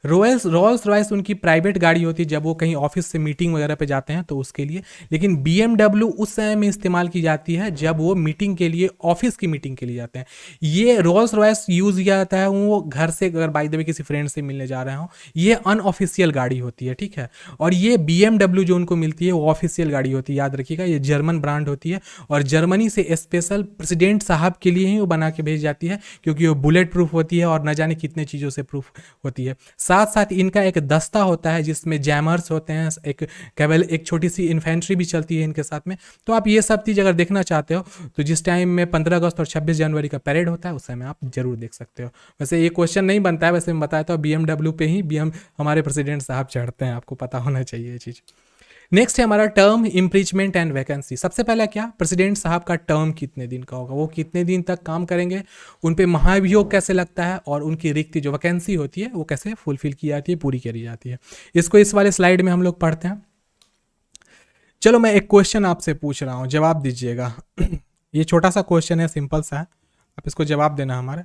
रोल्स रॉयस उनकी प्राइवेट गाड़ी होती है जब वो कहीं ऑफिस से मीटिंग वगैरह पे जाते हैं तो उसके लिए। लेकिन BMW उस समय में इस्तेमाल की जाती है जब वो मीटिंग के लिए, ऑफिस की मीटिंग के लिए जाते हैं। ये रोल्स रॉयस यूज़ किया जाता है वो घर से अगर बाय द वे किसी फ्रेंड से मिलने जा रहे हो, ये अनऑफिशियल गाड़ी होती है, ठीक है। और ये BMW जो उनको मिलती है वो ऑफिशियल गाड़ी होती है, याद रखिएगा। ये जर्मन ब्रांड होती है और जर्मनी से स्पेशल प्रेसिडेंट साहब के लिए ही वो बना के भेज जाती है, क्योंकि वो बुलेट प्रूफ होती है और न जाने कितने चीज़ों से प्रूफ होती है। साथ साथ इनका एक दस्ता होता है जिसमें जैमर्स होते हैं, एक केवल एक छोटी सी इन्फेंट्री भी चलती है इनके साथ में। तो आप ये सब चीज़ अगर देखना चाहते हो तो जिस टाइम में 15 अगस्त और 26 जनवरी का परेड होता है उस समय आप जरूर देख सकते हो। वैसे ये क्वेश्चन नहीं बनता है, वैसे मैं बताया था BMW पे ही हमारे प्रेसिडेंट साहब चढ़ते हैं, आपको पता होना चाहिए ये चीज़। नेक्स्ट है हमारा टर्म, इम्पीचमेंट एंड वैकेंसी। सबसे पहला क्या, प्रेसिडेंट साहब का टर्म कितने दिन का होगा, वो कितने दिन तक काम करेंगे, उन पे महाभियोग कैसे लगता है, और उनकी रिक्ति जो वैकेंसी होती है वो कैसे फुलफिल की जाती है, पूरी करी जाती है। इसको इस वाले स्लाइड में हम लोग पढ़ते हैं। चलो मैं एक क्वेश्चन आपसे पूछ रहा हूँ, जवाब दीजिएगा। ये छोटा सा क्वेश्चन है, सिंपल सा है, आप इसको जवाब देना। हमारे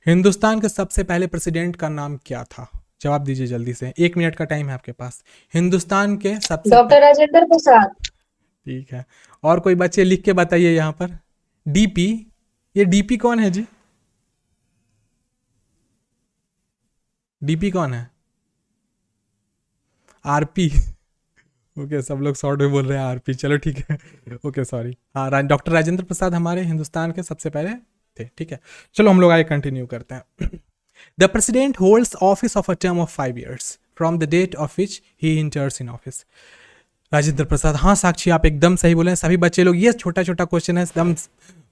हिंदुस्तान के सबसे पहले प्रेसिडेंट का नाम क्या था, जवाब दीजिए जल्दी से, 1 मिनट का टाइम है आपके पास। हिंदुस्तान के सबसे डॉक्टर राजेंद्र प्रसाद। ठीक है, और कोई बच्चे लिख के बताइए यहाँ पर। DP, ये DP कौन है जी, DP कौन है, RP। ओके, सब लोग शॉर्ट में बोल रहे हैं RP, चलो ठीक है, ओके सॉरी। हाँ, डॉक्टर राजेंद्र प्रसाद हमारे हिंदुस्तान के सबसे पहले थे, ठीक है। चलो हम लोग आगे कंटिन्यू करते हैं। The president holds office of a term of 5 years from the date of which he enters in office. Rajendra Prasad, हाँ साक्षी आप एकदम सही बोले हैं। सभी बच्चे लोग, ये छोटा छोटा क्वेश्चन है एकदम,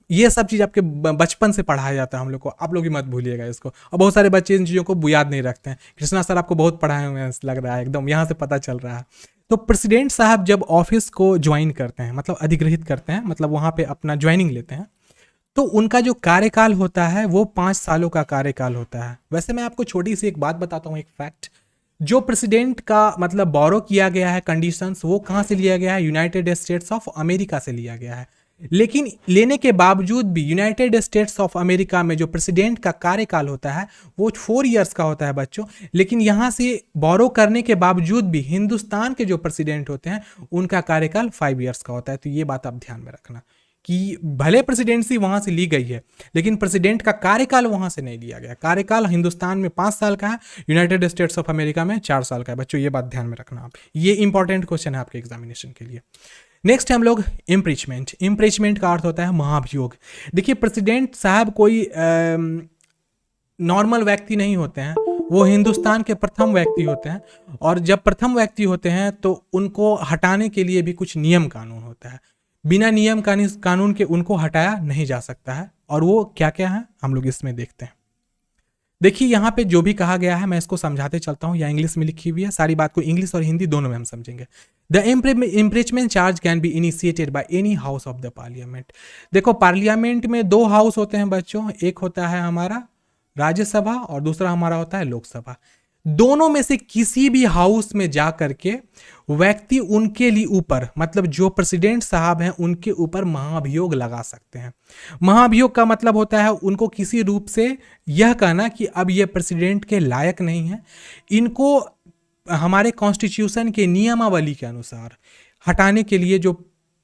ये सब चीज़ आपके बचपन से पढ़ाया जाता है हम लोग को, आप लोग भी मत भूलिएगा इसको। और बहुत सारे बच्चे इन चीज़ों को याद नहीं रखते हैं। कृष्णा सर आपको बहुत पढ़ाए हुए हैं लग रहा है, एकदम यहाँ से पता चल रहा है। तो प्रेसिडेंट साहब जब ऑफिस को ज्वाइन करते हैं, मतलब अधिग्रहित करते हैं, मतलब वहाँ पे अपना ज्वाइनिंग लेते हैं, तो उनका जो कार्यकाल होता है वो 5 सालों का कार्यकाल होता है। वैसे मैं आपको छोटी सी एक बात बताता हूँ, एक फैक्ट। जो प्रेसिडेंट का मतलब बोरो किया गया है कंडीशंस, वो कहाँ से लिया गया है, यूनाइटेड स्टेट्स ऑफ अमेरिका से लिया गया है। लेकिन लेने के बावजूद भी यूनाइटेड स्टेट्स ऑफ अमेरिका में जो प्रेसिडेंट का कार्यकाल होता है वो 4 years का होता है बच्चों। लेकिन यहाँ से बोरो करने के बावजूद भी हिंदुस्तान के जो प्रेसिडेंट होते हैं उनका कार्यकाल 5 years का होता है। तो ये बात आप ध्यान में रखना कि भले प्रेसिडेंसी वहाँ से ली गई है लेकिन प्रेसिडेंट का कार्यकाल वहाँ से नहीं लिया गया। कार्यकाल हिंदुस्तान में 5 साल का है, यूनाइटेड स्टेट्स ऑफ अमेरिका में 4 साल का है बच्चों, ये बात ध्यान में रखना आप। ये इंपॉर्टेंट क्वेश्चन है आपके एग्जामिनेशन के लिए। नेक्स्ट हम लोग इम्पीचमेंट। इम्पीचमेंट का अर्थ होता है महाभियोग। देखिए प्रेसिडेंट साहब कोई नॉर्मल व्यक्ति नहीं होते हैं, वो हिंदुस्तान के प्रथम व्यक्ति होते हैं। और जब प्रथम व्यक्ति होते हैं तो उनको हटाने के लिए भी कुछ नियम कानून होता है। बिना नियम कानून के उनको हटाया नहीं जा सकता है। और वो क्या क्या है हम लोग इसमें देखते हैं। देखिए यहाँ पे जो भी कहा गया है मैं इसको समझाते चलता हूँ, या इंग्लिश में लिखी हुई है, सारी बात को इंग्लिश और हिंदी दोनों में हम समझेंगे। The impeachment charge can be initiated by any house of the parliament. देखो पार्लियामेंट में 2 हाउस होते हैं बच्चों, एक होता है हमारा राज्यसभा और दूसरा हमारा होता है लोकसभा। दोनों में से किसी भी हाउस में जा करके व्यक्ति उनके लिए ऊपर, मतलब जो प्रेसिडेंट साहब हैं उनके ऊपर महाभियोग लगा सकते हैं। महाभियोग का मतलब होता है उनको किसी रूप से यह कहना कि अब ये प्रेसिडेंट के लायक नहीं है, इनको हमारे कॉन्स्टिट्यूशन के नियमावली के अनुसार हटाने के लिए जो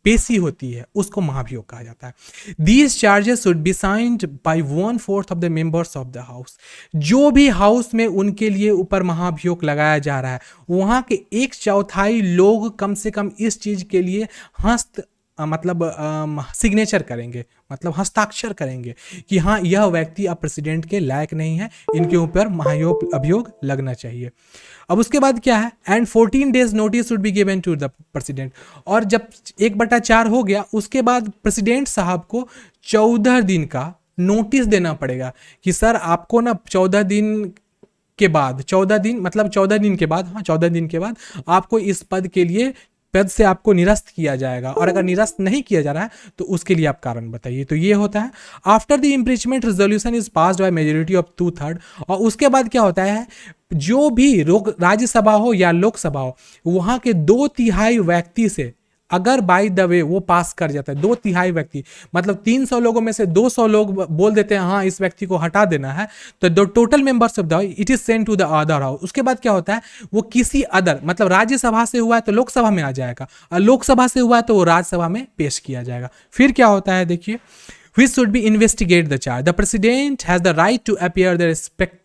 पेशी होती है उसको महाभियोग कहा जाता है। These charges should be signed by 1/4 of the members of the house. जो भी हाउस में उनके लिए ऊपर महाभियोग लगाया जा रहा है वहां के 1/4 लोग कम से कम इस चीज के लिए सिग्नेचर करेंगे, मतलब हस्ताक्षर करेंगे कि हाँ यह व्यक्ति अब प्रेसिडेंट के लायक नहीं है, इनके ऊपर महाभियोग लगना चाहिए। अब उसके बाद क्या है, and 14 days notice should be given to the president. और जब 1/4 हो गया उसके बाद प्रेसिडेंट साहब को 14 दिन का नोटिस देना पड़ेगा कि सर आपको ना 14 दिन के बाद, 14 दिन मतलब 14 दिन के बाद, हाँ 14 दिन के बाद आपको इस पद के लिए पद से आपको निरस्त किया जाएगा, और अगर निरस्त नहीं किया जा रहा है तो उसके लिए आप कारण बताइए। तो ये होता है after the impeachment resolution is passed by majority of 2/3। और उसके बाद क्या होता है, जो भी राज्यसभा हो या लोकसभा हो, वहां के 2/3 व्यक्ति से अगर बाय द वे वो पास कर जाता है, 2/3 व्यक्ति मतलब 300 लोगों में से 200 लोग बोल देते हैं हाँ इस व्यक्ति को हटा देना है, तो the total members of the it is sent to the other house. उसके बाद क्या होता है, वो किसी अदर मतलब राज्यसभा से हुआ है तो लोकसभा में आ जाएगा, और लोकसभा से हुआ है तो वो राज्यसभा में पेश किया जाएगा। फिर क्या होता है देखिए, which should be investigate the charge. The president has the right to appear the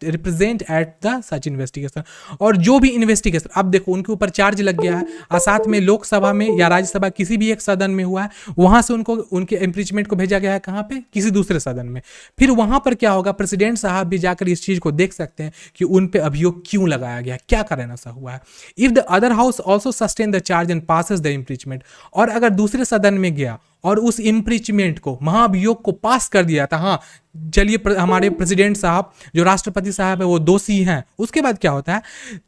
represent at the such investigation। और जो भी इन्वेस्टिगेशन, अब देखो उनके ऊपर चार्ज लग गया है, और साथ में लोकसभा में या राज्यसभा किसी भी एक सदन में हुआ है, वहां से उनको उनके इम्पीचमेंट को भेजा गया है कहाँ पे, किसी दूसरे सदन में। फिर वहां पर क्या होगा, प्रेसिडेंट साहब भी जाकर इस चीज को देख सकते हैं कि उन पे अभियोग क्यों लगाया गया, क्या कारण ऐसा हुआ है। If the other house also sustain the charge and passes the impeachment, और अगर दूसरे सदन में गया और उस इम्पीचमेंट को, महाभियोग को पास कर दिया था, हाँ चलिए हमारे प्रेसिडेंट साहब जो राष्ट्रपति साहब है वो दोषी हैं, उसके बाद क्या होता है,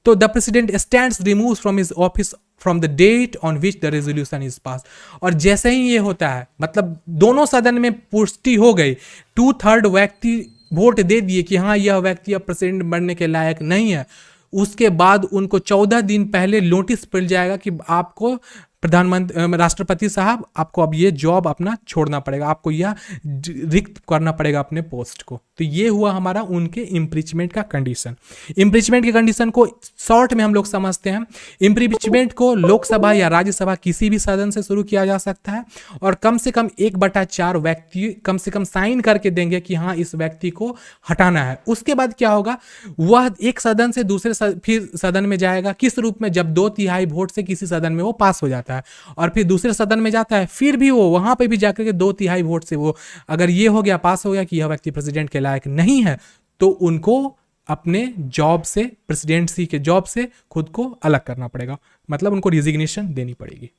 तो the president stands removes from his office from the date on which the resolution is pass. और जैसे ही ये होता है, मतलब दोनों सदन में पुष्टि हो गई, 2/3 व्यक्ति वोट दे दिए कि हाँ यह व्यक्ति अब प्रेसिडेंट बनने के लायक नहीं है, उसके बाद उनको 14 दिन पहले नोटिस मिल जाएगा कि आपको प्रधानमंत्री राष्ट्रपति साहब आपको अब ये जॉब अपना छोड़ना पड़ेगा, आपको यह रिक्त करना पड़ेगा अपने पोस्ट को। तो ये हुआ हमारा उनके इम्पीचमेंट का कंडीशन। इम्पीचमेंट के कंडीशन को शॉर्ट में हम लोग समझते हैं, इम्पीचमेंट को लोकसभा या राज्यसभा किसी भी सदन से शुरू किया जा सकता है, और कम से कम 1/4 व्यक्ति कम से कम साइन करके देंगे कि हाँ इस व्यक्ति को हटाना है। उसके बाद क्या होगा, वह एक सदन से दूसरे फिर सदन में जाएगा, किस रूप में, जब 2/3 वोट से किसी सदन में वो पास हो जाता है, और फिर दूसरे सदन में जाता है, फिर भी वो वहां पे भी जाकर के 2/3 वोट से वो अगर ये हो गया, पास हो गया कि यह व्यक्ति प्रेसिडेंट के लायक नहीं है, तो उनको अपने जॉब से, प्रेसिडेंसी के जॉब से खुद को अलग करना पड़ेगा, मतलब उनको रिजिग्नेशन देनी पड़ेगी।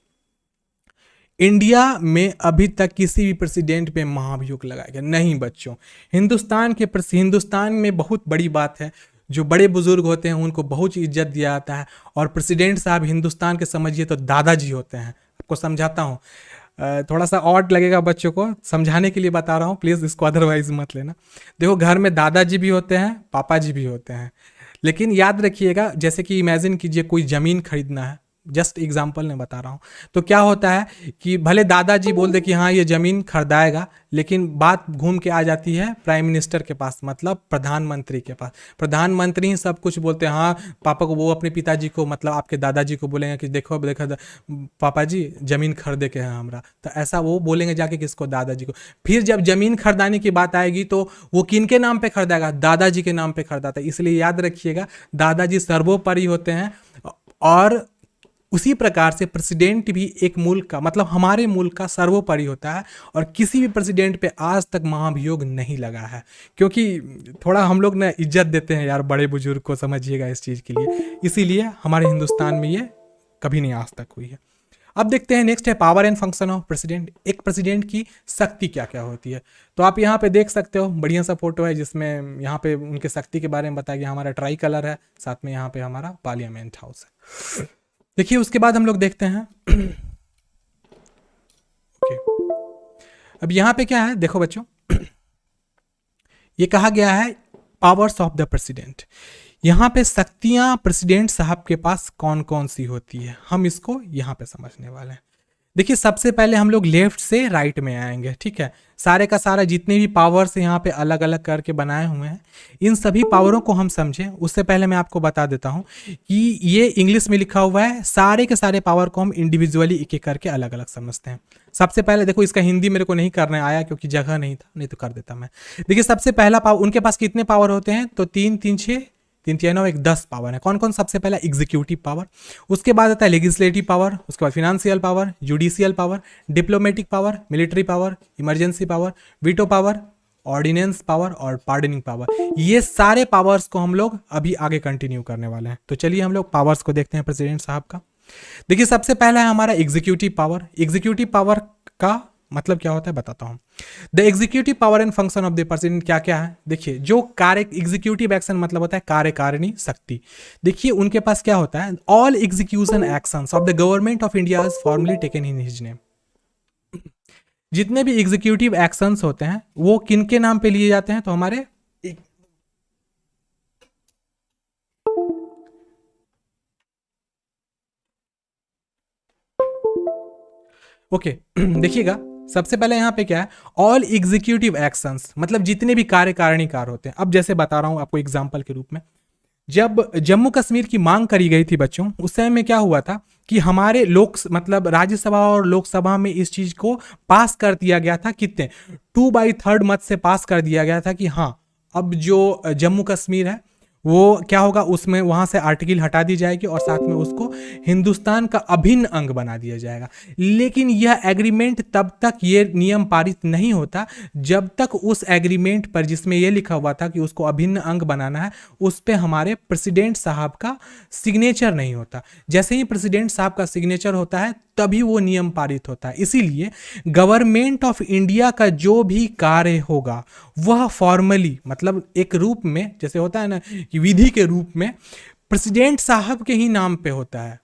इंडिया में अभी तक किसी भी प्रेसिडेंट पे महाभियोग लगाया गया नहीं बच्चों। हिंदुस्तान में बहुत बड़ी बात है, जो बड़े बुजुर्ग होते हैं उनको बहुत इज्जत दिया जाता है, और प्रेसिडेंट साहब हिंदुस्तान के समझिए तो दादाजी होते हैं। आपको समझाता हूँ, थोड़ा सा ऑड लगेगा बच्चों को, समझाने के लिए बता रहा हूँ, प्लीज़ इसको अदरवाइज मत लेना। देखो घर में दादाजी भी होते हैं, पापा जी भी होते हैं, लेकिन याद रखिएगा, जैसे कि इमेजिन कीजिए कोई ज़मीन खरीदना है, जस्ट एग्जाम्पल में बता रहा हूँ, तो क्या होता है कि भले दादाजी बोल दे कि हाँ ये ज़मीन खरीदाएगा, लेकिन बात घूम के आ जाती है प्राइम मिनिस्टर के पास, मतलब प्रधानमंत्री के पास। प्रधानमंत्री ही सब कुछ बोलते हैं, हाँ पापा को, वो अपने पिताजी को मतलब आपके दादाजी को बोलेंगे कि देखो पापा जी ज़मीन खरीदे के हैं हमरा, तो ऐसा वो बोलेंगे जाके किसको, दादाजी को। फिर जब ज़मीन खरीदाने की बात आएगी तो वो किन के नाम पे खरीदाएगा, दादाजी के नाम पे खरीदाता है। इसलिए याद रखिएगा दादाजी सर्वोपरि होते हैं, और उसी प्रकार से प्रेसिडेंट भी एक मुल्क का, मतलब हमारे मुल्क का सर्वोपरि होता है, और किसी भी प्रेसिडेंट पे आज तक महाभियोग नहीं लगा है, क्योंकि थोड़ा हम लोग ना इज्जत देते हैं यार बड़े बुजुर्ग को, समझिएगा इस चीज़ के लिए, इसीलिए हमारे हिंदुस्तान में ये कभी नहीं आज तक हुई है। अब देखते हैं नेक्स्ट है power and function of president. एक प्रेसिडेंट की शक्ति क्या क्या होती है, तो आप यहाँ पे देख सकते हो, बढ़िया सा फोटो है जिसमें यहाँ पे उनके शक्ति के बारे में बताया गया। हमारा ट्राई कलर है, साथ में यहाँ पे हमारा पार्लियामेंट हाउस है। देखिए उसके बाद हम लोग देखते हैं ओके, अब यहाँ पे क्या है देखो बच्चों, ये कहा गया है पावर्स ऑफ द प्रेसिडेंट। यहाँ पे शक्तियां प्रेसिडेंट साहब के पास कौन कौन सी होती है, हम इसको यहाँ पे समझने वाले हैं। देखिए सबसे पहले हम लोग लेफ्ट से राइट में आएंगे, ठीक है। सारे का सारा जितने भी पावर्स यहाँ पे अलग अलग करके बनाए हुए हैं, इन सभी पावरों को हम समझें उससे पहले मैं आपको बता देता हूँ कि ये इंग्लिश में लिखा हुआ है, सारे के सारे पावर को हम इंडिविजुअली एक एक करके अलग अलग समझते हैं। सबसे पहले देखो, इसका हिंदी मेरे को नहीं करने आया क्योंकि जगह नहीं था, नहीं तो कर देता मैं। देखिए सबसे पहला पावर, उनके पास कितने पावर होते हैं, तो 3 3 6 3 3 9 1 10 पावर है। कौन कौन? सबसे पहला एग्जीक्यूटिव पावर, उसके बाद आता है लेजिस्लेटिव पावर, उसके बाद financial power, judicial power, diplomatic power, military power, emergency power, veto power, ordinance power और पार्डनिंग पावर। ये सारे पावर्स को हम लोग अभी आगे कंटिन्यू करने वाले हैं। तो चलिए हम लोग पावर्स को देखते हैं प्रेसिडेंट साहब का। देखिए सबसे पहला है हमारा एग्जीक्यूटिव पावर। एग्जीक्यूटिव पावर का मतलब क्या होता है बताता हूँ। The executive power and function of the president क्या क्या है, देखिए जो कार्य एग्जीक्यूटिव एक्शन मतलब होता है कार्यकारिणी शक्ति। देखिए उनके पास क्या होता है, all execution actions of the government of India is formally taken in his name. जितने भी एग्जीक्यूटिव एक्शंस होते हैं वो किनके नाम पे लिए जाते हैं, तो हमारे ओके देखिएगा सबसे पहले यहाँ पे क्या है, ऑल एग्जीक्यूटिव एक्शंस मतलब जितने भी कार्यकारिणी कार्य होते हैं। अब जैसे बता रहा हूं आपको एग्जांपल के रूप में, जब जम्मू कश्मीर की मांग करी गई थी बच्चों, उस समय में क्या हुआ था कि हमारे मतलब राज्यसभा और लोकसभा में इस चीज को पास कर दिया गया था, कितने 2/3 मत से पास कर दिया गया था कि हाँ अब जो जम्मू कश्मीर है वो क्या होगा, उसमें वहां से आर्टिकल हटा दी जाएगी और साथ में उसको हिंदुस्तान का अभिन्न अंग बना दिया जाएगा। लेकिन यह एग्रीमेंट तब तक ये नियम पारित नहीं होता जब तक उस एग्रीमेंट पर जिसमें यह लिखा हुआ था कि उसको अभिन्न अंग बनाना है, उस पे हमारे प्रेसिडेंट साहब का सिग्नेचर नहीं होता। जैसे ही प्रेसिडेंट साहब का सिग्नेचर होता है तभी वो नियम पारित होता है। इसीलिए गवर्नमेंट ऑफ इंडिया का जो भी कार्य होगा वह फॉर्मली मतलब एक रूप में, जैसे होता है ना कि विधि के रूप में प्रेसिडेंट साहब के ही नाम पे होता है।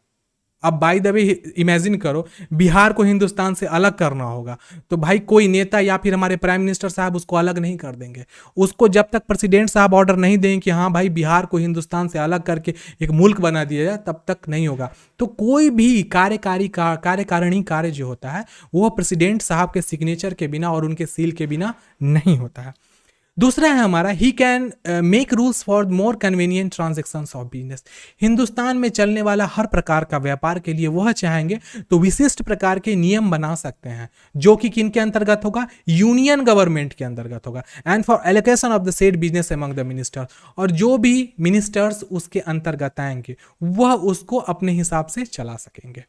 अब बाय द वे इमेजिन करो बिहार को हिंदुस्तान से अलग करना होगा तो भाई कोई नेता या फिर हमारे प्राइम मिनिस्टर साहब उसको अलग नहीं कर देंगे। उसको जब तक प्रेसिडेंट साहब ऑर्डर नहीं देंगे कि हाँ भाई बिहार को हिंदुस्तान से अलग करके एक मुल्क बना दिया जाए, तब तक नहीं होगा। तो कोई भी कार्यकारिणी कार्य जो होता है वो प्रेसिडेंट साहब के सिग्नेचर के बिना और उनके सील के बिना नहीं होता है। दूसरा है हमारा, ही can make rules for more convenient transactions of business. Hindustan में चलने वाला हर प्रकार का व्यापार के लिए वह चाहेंगे तो विशिष्ट प्रकार के नियम बना सकते हैं, जो कि किन के अंतर्गत होगा, यूनियन गवर्नमेंट के अंतर्गत होगा। And for allocation of the said business among the minister, और जो भी मिनिस्टर्स उसके अंतर्गत आएंगे वह उसको अपने हिसाब से चला सकेंगे।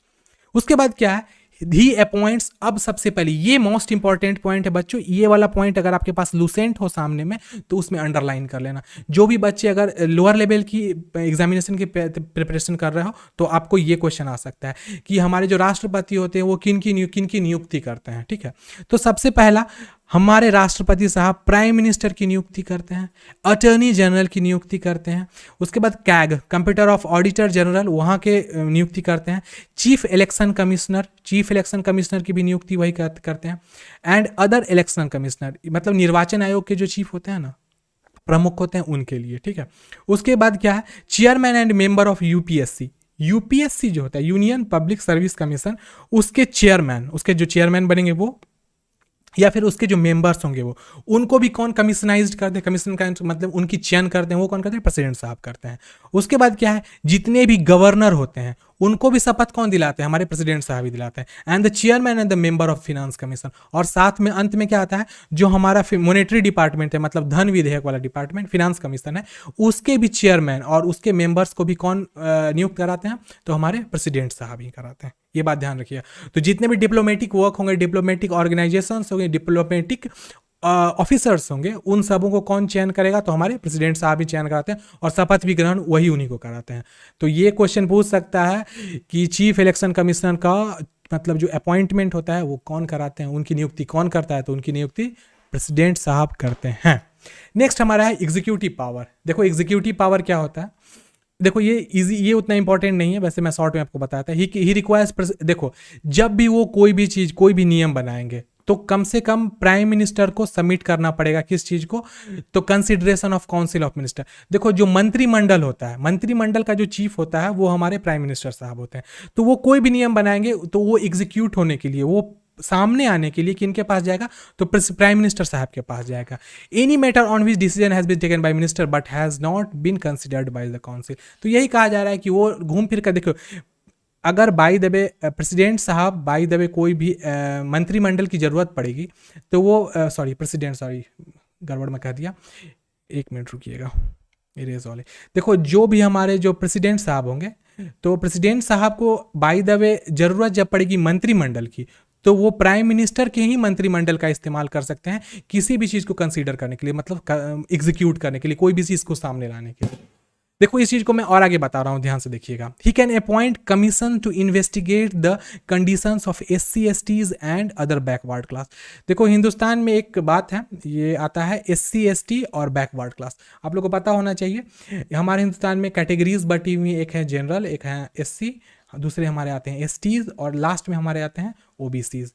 उसके बाद क्या है, ही अपॉइंट्स। अब सबसे पहले ये मोस्ट इंपॉर्टेंट पॉइंट है बच्चों, ये वाला पॉइंट अगर आपके पास लूसेंट हो सामने में तो उसमें अंडरलाइन कर लेना। जो भी बच्चे अगर लोअर लेवल की एग्जामिनेशन की प्रिपरेशन कर रहे हो तो आपको ये क्वेश्चन आ सकता है कि हमारे जो राष्ट्रपति होते हैं वो किन की नियुक्ति करते हैं। ठीक है, तो सबसे पहला हमारे राष्ट्रपति साहब प्राइम मिनिस्टर की नियुक्ति करते हैं, अटॉर्नी जनरल की नियुक्ति करते हैं। उसके बाद CAG computer of auditor general वहाँ के नियुक्ति करते हैं। चीफ इलेक्शन कमिश्नर की भी नियुक्ति वही करते हैं। एंड अदर इलेक्शन कमिश्नर मतलब निर्वाचन आयोग के जो चीफ होते हैं ना, प्रमुख होते हैं, उनके लिए। ठीक है, उसके बाद क्या है, chairman and member of UPSC जो होता है यूनियन पब्लिक सर्विस कमीशन, उसके चेयरमैन, उसके जो चेयरमैन बनेंगे वो या फिर उसके जो मेंबर्स होंगे वो, उनको भी कौन कमिश्नराइज्ड करते हैं, कमीशन का मतलब उनकी चयन करते हैं, वो कौन करते हैं, प्रेसिडेंट साहब करते हैं। उसके बाद क्या है, जितने भी गवर्नर होते हैं उनको भी शपथ कौन दिलाते हैं, हमारे प्रेसिडेंट साहब ही दिलाते हैं। And the chairman and the member of finance commission, और साथ में अंत में क्या आता है, जो हमारा मॉनेटरी डिपार्टमेंट है मतलब धन विधेयक वाला डिपार्टमेंट, फिनेंस कमीशन है, उसके भी चेयरमैन और उसके मेंबर्स को भी कौन नियुक्त कराते हैं, तो हमारे प्रेसिडेंट साहब ही कराते हैं। ये बात ध्यान रखिए। तो जितने भी डिप्लोमेटिक वर्क होंगे, डिप्लोमेटिक ऑर्गेनाइजेशंस होंगे, डिप्लोमेटिक ऑफिसर्स होंगे, उन सबों को कौन चयन करेगा, तो हमारे प्रेसिडेंट साहब ही चयन कराते हैं और शपथ भी ग्रहण वही उन्हीं को कराते हैं। तो ये क्वेश्चन पूछ सकता है कि चीफ इलेक्शन कमिश्नर का मतलब जो अपॉइंटमेंट होता है वो कौन कराते हैं, उनकी नियुक्ति कौन करता है, तो उनकी नियुक्ति प्रेसिडेंट साहब करते हैं। नेक्स्ट हमारा है एग्जीक्यूटिव पावर। देखो एग्जीक्यूटिव पावर क्या होता है, देखो ये इजी, ये उतना इंपॉर्टेंट नहीं है, वैसे मैं शॉर्ट में आपको बताया था। ही रिक्वायर्स, देखो जब भी वो कोई भी चीज कोई भी नियम बनाएंगे तो कम से कम प्राइम मिनिस्टर को सबमिट करना पड़ेगा, किस चीज को, तो consideration of council of minister. देखो जो मंत्रिमंडल होता है, मंत्रिमंडल का जो चीफ होता है वो हमारे प्राइम मिनिस्टर साहब होते हैं। तो वो कोई भी नियम बनाएंगे तो वो एग्जीक्यूट होने के लिए, वो सामने आने के लिए किनके पास जाएगा, तो प्राइम मिनिस्टर साहब के पास जाएगा। Any matter on which decision has been taken by minister but has not been considered by the council. तो यही कहा जा रहा है कि वो घूम फिर कर, देखो अगर बाय द वे प्रेसिडेंट साहब बाय द वे कोई भी मंत्रिमंडल की जरूरत पड़ेगी तो वो गड़बड़ में कह दिया, एक मिनट रुकिएगा, इरेज वाले। देखो जो भी हमारे जो प्रेसिडेंट साहब होंगे, तो प्रेसिडेंट साहब को बाय द वे जरूरत जब पड़ेगी मंत्रिमंडल की, तो वो प्राइम मिनिस्टर के ही मंत्रिमंडल का इस्तेमाल कर सकते हैं किसी भी चीज़ को कंसीडर करने के लिए, मतलब एग्जीक्यूट करने के लिए, कोई भी चीज़ को सामने लाने के लिए। देखो इस चीज को मैं और आगे बता रहा हूं, ध्यान से देखिएगा। He can appoint commission to investigate the conditions of SC STs and other backward class. देखो हिंदुस्तान में एक बात है, ये आता है SC ST और बैकवर्ड क्लास, आप लोग को पता होना चाहिए। हमारे हिंदुस्तान में कैटेगरीज बटी हुई, एक है जनरल, एक है SC, दूसरे हमारे आते हैं STs और लास्ट में हमारे आते हैं OBCs।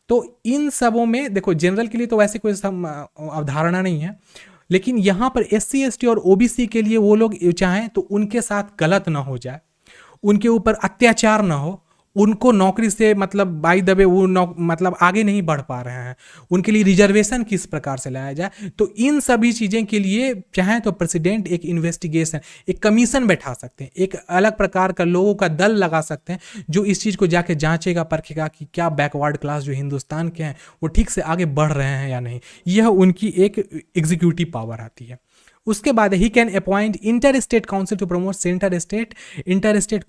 तो इन सबों में देखो जनरल के लिए तो वैसे कोई अवधारणा नहीं है, लेकिन यहाँ पर SC ST और OBC के लिए वो लोग चाहें तो उनके साथ गलत ना हो जाए, उनके ऊपर अत्याचार ना हो, उनको नौकरी से मतलब बाय द वे वो मतलब आगे नहीं बढ़ पा रहे हैं, उनके लिए रिजर्वेशन किस प्रकार से लाया जाए। तो इन सभी चीज़ें के लिए चाहें तो प्रेसिडेंट एक इन्वेस्टिगेशन, एक कमीशन बैठा सकते हैं, एक अलग प्रकार का लोगों का दल लगा सकते हैं जो इस चीज़ को जाके जांचेगा, परखेगा कि क्या बैकवर्ड क्लास जो हिंदुस्तान के हैं वो ठीक से आगे बढ़ रहे हैं या नहीं। यह उनकी एक एग्जीक्यूटिव पावर आती है। उसके बाद he can appoint inter state council to promote inter state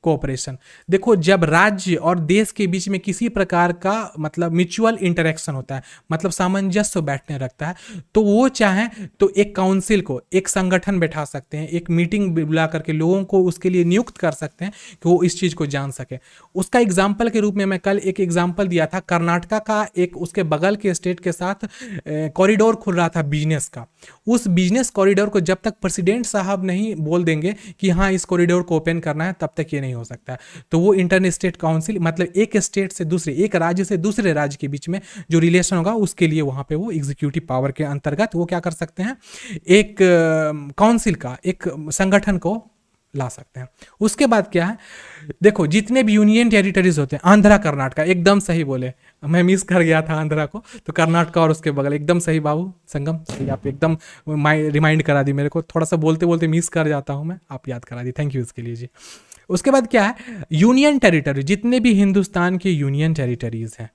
cooperation. देखो जब राज्य और देश के बीच में किसी प्रकार का मतलब म्यूचुअल इंटरेक्शन होता है, मतलब सामंजस्य बैठने रखता है, तो वो चाहे तो एक काउंसिल को, एक संगठन बैठा सकते हैं, एक मीटिंग बुला करके लोगों को उसके लिए नियुक्त कर सकते हैं कि वो इस चीज़ को जान सके। उसका एग्जाम्पल के रूप में मैं कल एक एग्जाम्पल दिया था, कर्नाटका का एक उसके बगल के स्टेट के साथ कॉरिडोर खुल रहा था बिजनेस का। उस बिजनेस कॉरिडोर को जब तक प्रेसिडेंट साहब नहीं बोल देंगे कि हाँ इस कॉरिडोर को ओपन करना है, तब तक ये नहीं हो सकता है। तो वो इंटर स्टेट काउंसिल मतलब एक स्टेट से दूसरे, एक राज्य से दूसरे राज्य के बीच में जो रिलेशन होगा उसके लिए वहाँ पे वो एग्जीक्यूटिव पावर के अंतर्गत वो क्या कर सकते हैं, एक काउंसिल का, एक संगठन को ला सकते हैं। उसके बाद क्या है, देखो जितने भी यूनियन टेरिटरीज होते हैं, आंध्रा कर्नाटका, एकदम सही बोले, मैं मिस कर गया था आंध्रा को, तो कर्नाटका और उसके बगल, एकदम सही बाबू संगम, सही, आप एकदम रिमाइंड करा दी मेरे को, थोड़ा सा बोलते बोलते मिस कर जाता हूँ मैं, आप याद करा दी, थैंक यू इसके लिए जी। उसके बाद क्या है, यूनियन टेरिटरी, जितने भी हिंदुस्तान के यूनियन टेरिटरीज हैं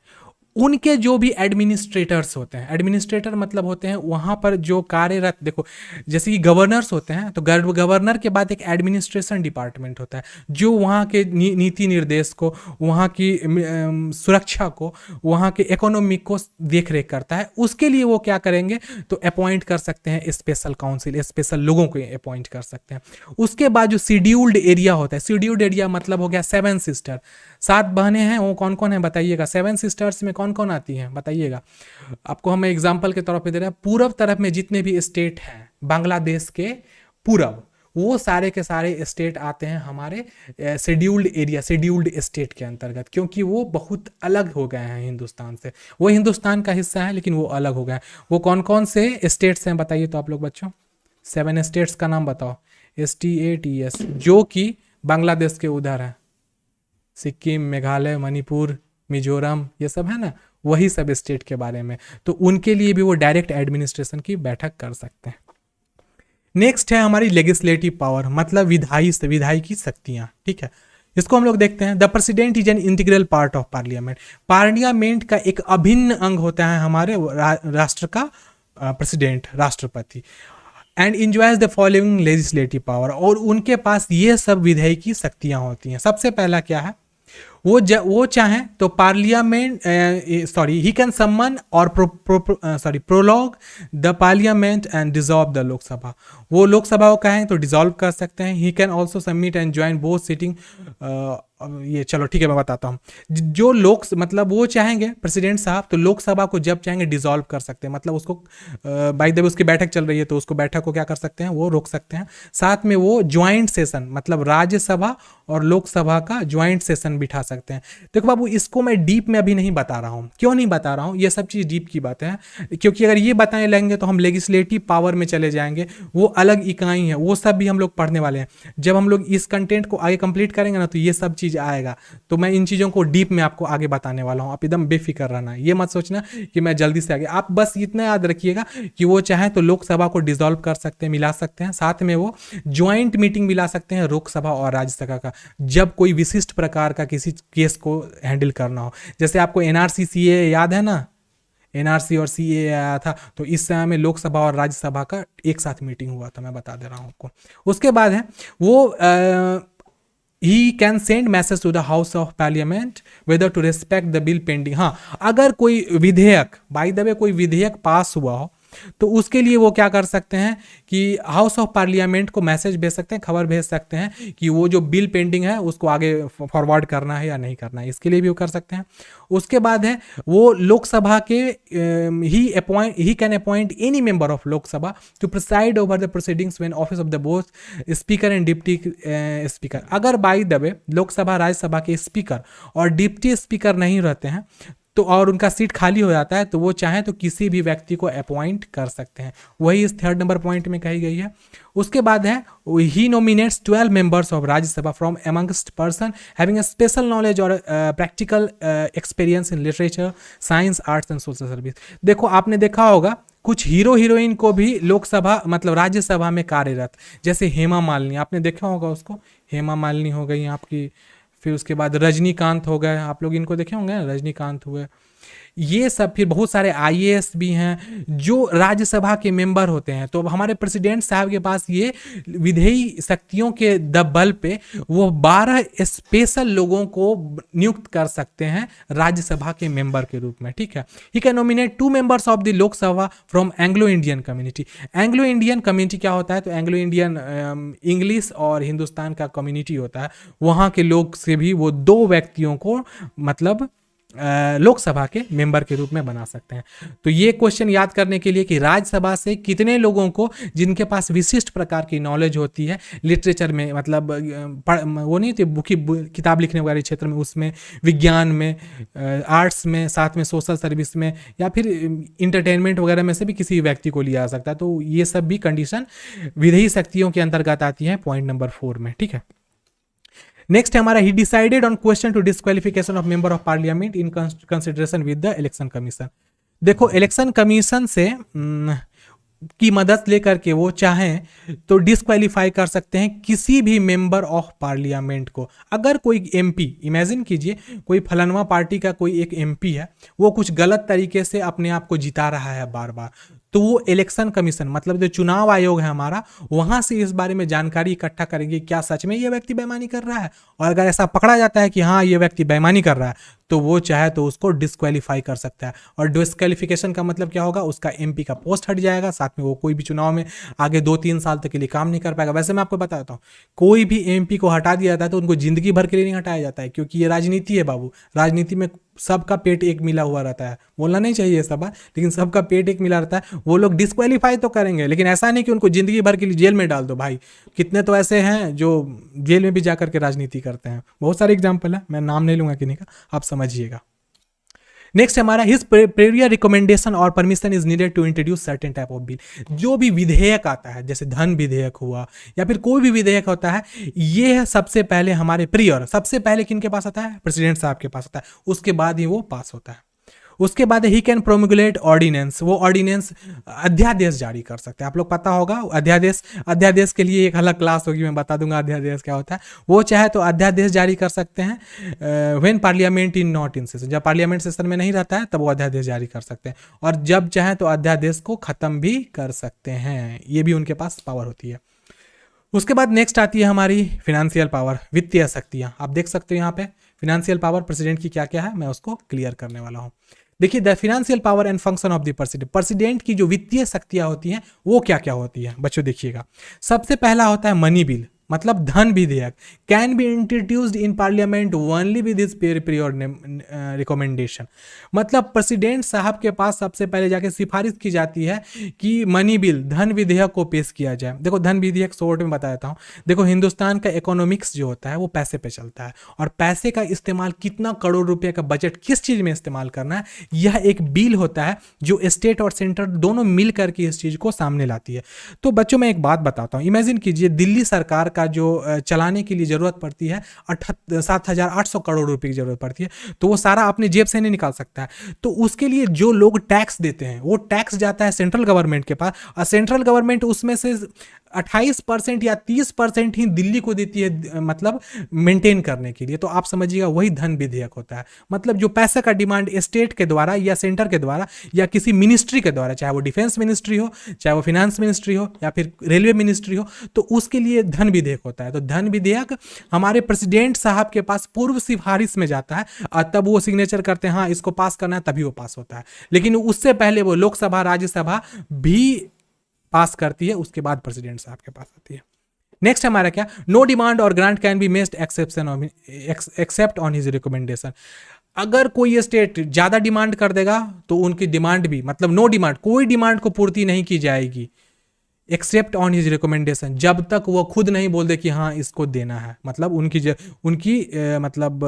उनके जो भी एडमिनिस्ट्रेटर्स होते हैं, एडमिनिस्ट्रेटर मतलब होते हैं वहाँ पर जो कार्यरत, देखो जैसे कि गवर्नर्स होते हैं, तो गवर्नर के बाद एक एडमिनिस्ट्रेशन डिपार्टमेंट होता है जो वहाँ के नीति निर्देश को, वहाँ की सुरक्षा को, वहाँ के इकोनॉमिक को देख रेख करता है। उसके लिए वो क्या करेंगे, तो अपॉइंट कर सकते हैं स्पेशल काउंसिल, स्पेशल लोगों को अपॉइंट कर सकते हैं। उसके बाद जो शेड्यूल्ड एरिया होता है, शेड्यूल्ड एरिया मतलब हो गया 7 सिस्टर, 7 बहनें हैं, वो कौन कौन है बताइएगा, 7 सिस्टर्स में कौन कौन आती हैं बताइएगा। आपको हम एग्जांपल के तौर पे दे रहे हैं, पूरब तरफ में जितने भी स्टेट हैं बांग्लादेश के पूरब, वो सारे के सारे स्टेट आते हैं हमारे शेड्यूल्ड एरिया, शेड्यूल्ड स्टेट के अंतर्गत, क्योंकि वो बहुत अलग हो गए हैं हिंदुस्तान से। वो हिंदुस्तान का हिस्सा है लेकिन वो अलग हो गए हैं। वो कौन कौन से स्टेट्स हैं बताइए तो आप लोग बच्चों, 7 स्टेट्स का नाम बताओ। STATS, जो कि बांग्लादेश के उधर है, सिक्किम, मेघालय, मणिपुर, मिजोरम, ये सब है ना, वही सब स्टेट के बारे में। तो उनके लिए भी वो डायरेक्ट एडमिनिस्ट्रेशन की बैठक कर सकते हैं। नेक्स्ट है हमारी लेजिस्लेटिव पावर, मतलब विधायी की शक्तियां, ठीक है। इसको हम लोग देखते हैं। The president is an integral part of parliament. Parliament का एक अभिन्न अंग होता है हमारे राष्ट्र का प्रेसिडेंट, राष्ट्रपति। And enjoys the following legislative power, और उनके पास ये सब विधायी की शक्तियां होती हैं। सबसे पहला क्या है, वो चाहें तो पार्लियामेंट ही कैन समन और prorogue the parliament and dissolve the Lok Sabha. वो लोकसभा को कहें तो डिसॉल्व कर सकते हैं। He can also submit and join both sitting, ये चलो ठीक है मैं बताता हूँ। जो लोक मतलब वो चाहेंगे प्रेसिडेंट साहब तो लोकसभा को जब चाहेंगे डिसॉल्व कर सकते हैं, मतलब उसको बाय द वे उसकी बैठक चल रही है तो उसको बैठक को क्या कर सकते हैं, वो रोक सकते हैं। साथ में वो ज्वाइंट सेशन, मतलब राज्यसभा और लोकसभा का ज्वाइंट सेशन बिठा सकते हैं। देखो बाबू, इसको मैं डीप में अभी नहीं बता रहा हूँ। क्यों नहीं बता रहा हूँ, ये सब चीज़ डीप की बात है, क्योंकि अगर ये बताने लगेंगे तो हम लेजिस्लेटिव पावर में चले जाएंगे, वो अलग इकाई है, वो सब भी हम लोग पढ़ने वाले हैं। जब हम लोग इस कंटेंट को आगे कंप्लीट करेंगे ना तो ये सब चीज़ आएगा, तो मैं इन चीज़ों को डीप में आपको आगे बताने वाला हूँ। आप एकदम बेफिक्र रहना, ये मत सोचना कि मैं जल्दी से आगे। आप बस इतना याद रखिएगा कि वो चाहे तो लोकसभा को डिसॉल्व कर सकते हैं, मिला सकते हैं, साथ में वो ज्वाइंट मीटिंग मिला सकते हैं लोकसभा और राज्यसभा का, जब कोई विशिष्ट प्रकार का किसी केस को हैंडल करना हो। जैसे आपको NRC CA याद है ना, NRC और CA आया था, तो इस समय में लोकसभा और राज्यसभा का एक साथ मीटिंग हुआ था, मैं बता दे रहा हूँ आपको। उसके बाद है वो he can send message to the house of parliament whether to respect the bill pending. हाँ, अगर कोई विधेयक, बाय द वे कोई विधेयक पास हुआ हो तो उसके लिए वो क्या कर सकते हैं कि हाउस ऑफ पार्लियामेंट को मैसेज भेज सकते हैं, खबर भेज सकते हैं कि वो जो बिल पेंडिंग है उसको आगे फॉरवर्ड करना है या नहीं करना है, इसके लिए भी वो कर सकते हैं। उसके बाद है वो लोकसभा के he can appoint any member of Lok Sabha to preside over the proceedings when office of the both speaker and deputy speaker. अगर by the way Lok Sabha Rajya Sabha के स्पीकर और डिप्टी स्पीकर नहीं रहते हैं तो और उनका सीट खाली हो जाता है तो वो चाहें तो किसी भी व्यक्ति को अपॉइंट कर सकते हैं, वही इस थर्ड नंबर पॉइंट में कही गई है। उसके बाद है he nominates 12 members of Rajya Sabha from amongst person having a special knowledge और practical experience in literature, science, arts and social service. देखो आपने देखा होगा कुछ हीरो हीरोइन को भी लोकसभा मतलब राज्यसभा में कार्यरत, जैसे हेमा मालिनी, आपने देखा होगा उसको, हेमा मालिनी हो गई आपकी, फिर उसके बाद रजनीकांत हो गए, आप लोग इनको देखे होंगे, रजनीकांत हुए, ये सब, फिर बहुत सारे आईएएस भी हैं जो राज्यसभा के मेंबर होते हैं। तो हमारे प्रेसिडेंट साहब के पास ये विधेयी शक्तियों के बल पे वो 12 स्पेशल लोगों को नियुक्त कर सकते हैं राज्यसभा के मेंबर के रूप में, ठीक है। He can nominate 2 members of the Lok Sabha from Anglo Indian community. Anglo Indian community क्या होता है, तो एंग्लो इंडियन इंग्लिश और हिंदुस्तान का कम्युनिटी होता है, वहाँ के लोग से भी वो 2 व्यक्तियों को मतलब लोकसभा के मेंबर के रूप में बना सकते हैं। तो ये क्वेश्चन याद करने के लिए कि राज्यसभा से कितने लोगों को जिनके पास विशिष्ट प्रकार की नॉलेज होती है लिटरेचर में, मतलब वो नहीं थी बुकी किताब लिखने वाले क्षेत्र में, उसमें विज्ञान में, आर्ट्स में, साथ में सोशल सर्विस में, या फिर इंटरटेनमेंट वगैरह में से भी किसी व्यक्ति को लिया जा सकता है। तो ये सब भी कंडीशन विधेयी शक्तियों के अंतर्गत आती है पॉइंट नंबर 4 में, ठीक है। नेक्स्ट है हमारा he decided on question to disqualification of member of parliament in consideration with the election commission. देखो इलेक्शन कमीशन से की मदद लेकर के वो चाहें तो डिस्क्वालीफाई कर सकते हैं किसी भी मेंबर ऑफ पार्लियामेंट को। अगर कोई एमपी, इमेजिन कीजिए कोई फलानवा पार्टी का कोई एक एमपी है, वो कुछ गलत तरीके से अपने आप को जिता रहा है बार बार, तो वो इलेक्शन कमीशन मतलब जो चुनाव आयोग है हमारा, वहां से इस बारे में जानकारी इकट्ठा करेंगे क्या सच में ये व्यक्ति बेईमानी कर रहा है, और अगर ऐसा पकड़ा जाता है कि हाँ ये व्यक्ति बेईमानी कर रहा है तो वो चाहे तो उसको डिस्क्वालीफाई कर सकता है। और डिस्क्वालिफिकेशन का मतलब क्या होगा, उसका एमपी का पोस्ट हट जाएगा, साथ में वो कोई भी चुनाव में आगे 2-3 साल तक के लिए काम नहीं कर पाएगा। वैसे मैं आपको बताता हूँ, कोई भी एमपी को हटा दिया जाता है तो उनको जिंदगी भर के लिए नहीं हटाया जाता है, क्योंकि ये राजनीति है बाबू। राजनीति में सबका पेट एक मिला हुआ रहता है, बोलना नहीं चाहिए सब बात, लेकिन सबका पेट एक मिला रहता है। वो लोग डिस्क्वालीफाई तो करेंगे, लेकिन ऐसा नहीं कि उनको जिंदगी भर के लिए जेल में डाल दो भाई। कितने तो ऐसे हैं जो जेल में भी जाकर के राजनीति करते हैं, बहुत सारे एग्जाम्पल है, मैं नाम नहीं लूंगा किन्हीं का, आप समझिएगा। नेक्स्ट हमारा हिज प्रेरियर रिकमेंडेशन और permission is needed to introduce certain type of bill. जो भी विधेयक आता है, जैसे धन विधेयक हुआ या फिर कोई भी विधेयक होता है, ये सबसे पहले हमारे प्रियर, सबसे पहले किनके पास आता है, प्रेसिडेंट साहब के पास आता है, उसके बाद ही वो पास होता है। उसके बाद ही कैन प्रोमुलेट ऑर्डिनेंस, वो ऑर्डिनेंस अध्यादेश जारी कर सकते हैं। आप लोग पता होगा अध्यादेश के लिए एक अलग क्लास होगी, मैं बता दूंगा अध्यादेश क्या होता है। वो चाहे तो अध्यादेश जारी कर सकते हैं when parliament in not in session, जब पार्लियामेंट सेशन में नहीं रहता है तब वो अध्यादेश जारी कर सकते हैं, और जब चाहे तो अध्यादेश को खत्म भी कर सकते हैं, ये भी उनके पास पावर होती है। उसके बाद नेक्स्ट आती है हमारी फिनेंशियल पावर, वित्तीय शक्तियाँ। आप देख सकते हो यहाँ पे फिनेंशियल पावर प्रेसिडेंट की क्या क्या है, मैं उसको क्लियर करने वाला हूँ। देखिए the financial power and function of the president, president की जो वित्तीय शक्तियां होती हैं वो क्या क्या होती है बच्चों, देखिएगा। सबसे पहला होता है मनी बिल, मतलब धन विधेयक, can be introduced in parliament only with his prior recommendation. मतलब प्रेसिडेंट साहब के पास सबसे पहले जाके सिफारिश की जाती है कि मनी बिल, धन विधेयक को पेश किया जाए। देखो धन विधेयक शॉर्ट में बता देता हूँ। देखो हिंदुस्तान का इकोनॉमिक्स जो होता है वो पैसे पे चलता है, और पैसे का इस्तेमाल, कितना करोड़ रुपए का बजट किस चीज़ में इस्तेमाल करना है, यह एक बिल होता है जो स्टेट और सेंटर दोनों मिल करके इस चीज़ को सामने लाती है। तो बच्चों मैं एक बात बताता हूँ, इमेजिन कीजिए दिल्ली सरकार का जो चलाने के लिए जरूरत पड़ती है 7,800 करोड़ रुपए की जरूरत पड़ती है, तो वो सारा अपने जेब से नहीं निकाल सकता है। तो उसके लिए जो लोग टैक्स देते हैं वो टैक्स जाता है सेंट्रल गवर्नमेंट के पास, और सेंट्रल गवर्नमेंट उसमें से 28% या 30% ही दिल्ली को देती है, मतलब मेंटेन करने के लिए। तो आप समझिएगा वही धन विधेयक होता है। मतलब जो पैसे का डिमांड स्टेट के द्वारा या सेंटर के द्वारा या किसी मिनिस्ट्री के द्वारा, चाहे वो डिफेंस मिनिस्ट्री हो, चाहे वो फिनेंस मिनिस्ट्री हो या फिर रेलवे मिनिस्ट्री हो, तो उसके लिए धन विधेयक होता है। तो धन विधेयक हमारे प्रेसिडेंट साहब के पास पूर्व सिफारिश में जाता है और तब वो सिग्नेचर करते हैं, हाँ इसको पास करना है, तभी वो पास होता है। लेकिन उससे पहले वो लोकसभा राज्यसभा भी पास करती है, उसके बाद प्रेसिडेंट साहब के पास आती है। नेक्स्ट हमारा क्या, नो डिमांड और grant can be made except on his recommendation. अगर कोई स्टेट ज्यादा डिमांड कर देगा तो उनकी डिमांड भी, मतलब नो डिमांड, कोई डिमांड को पूर्ति नहीं की जाएगी एक्सेप्ट ऑन हिज रिकमेंडेशन, जब तक वो खुद नहीं बोल दे कि हाँ इसको देना है। मतलब उनकी मतलब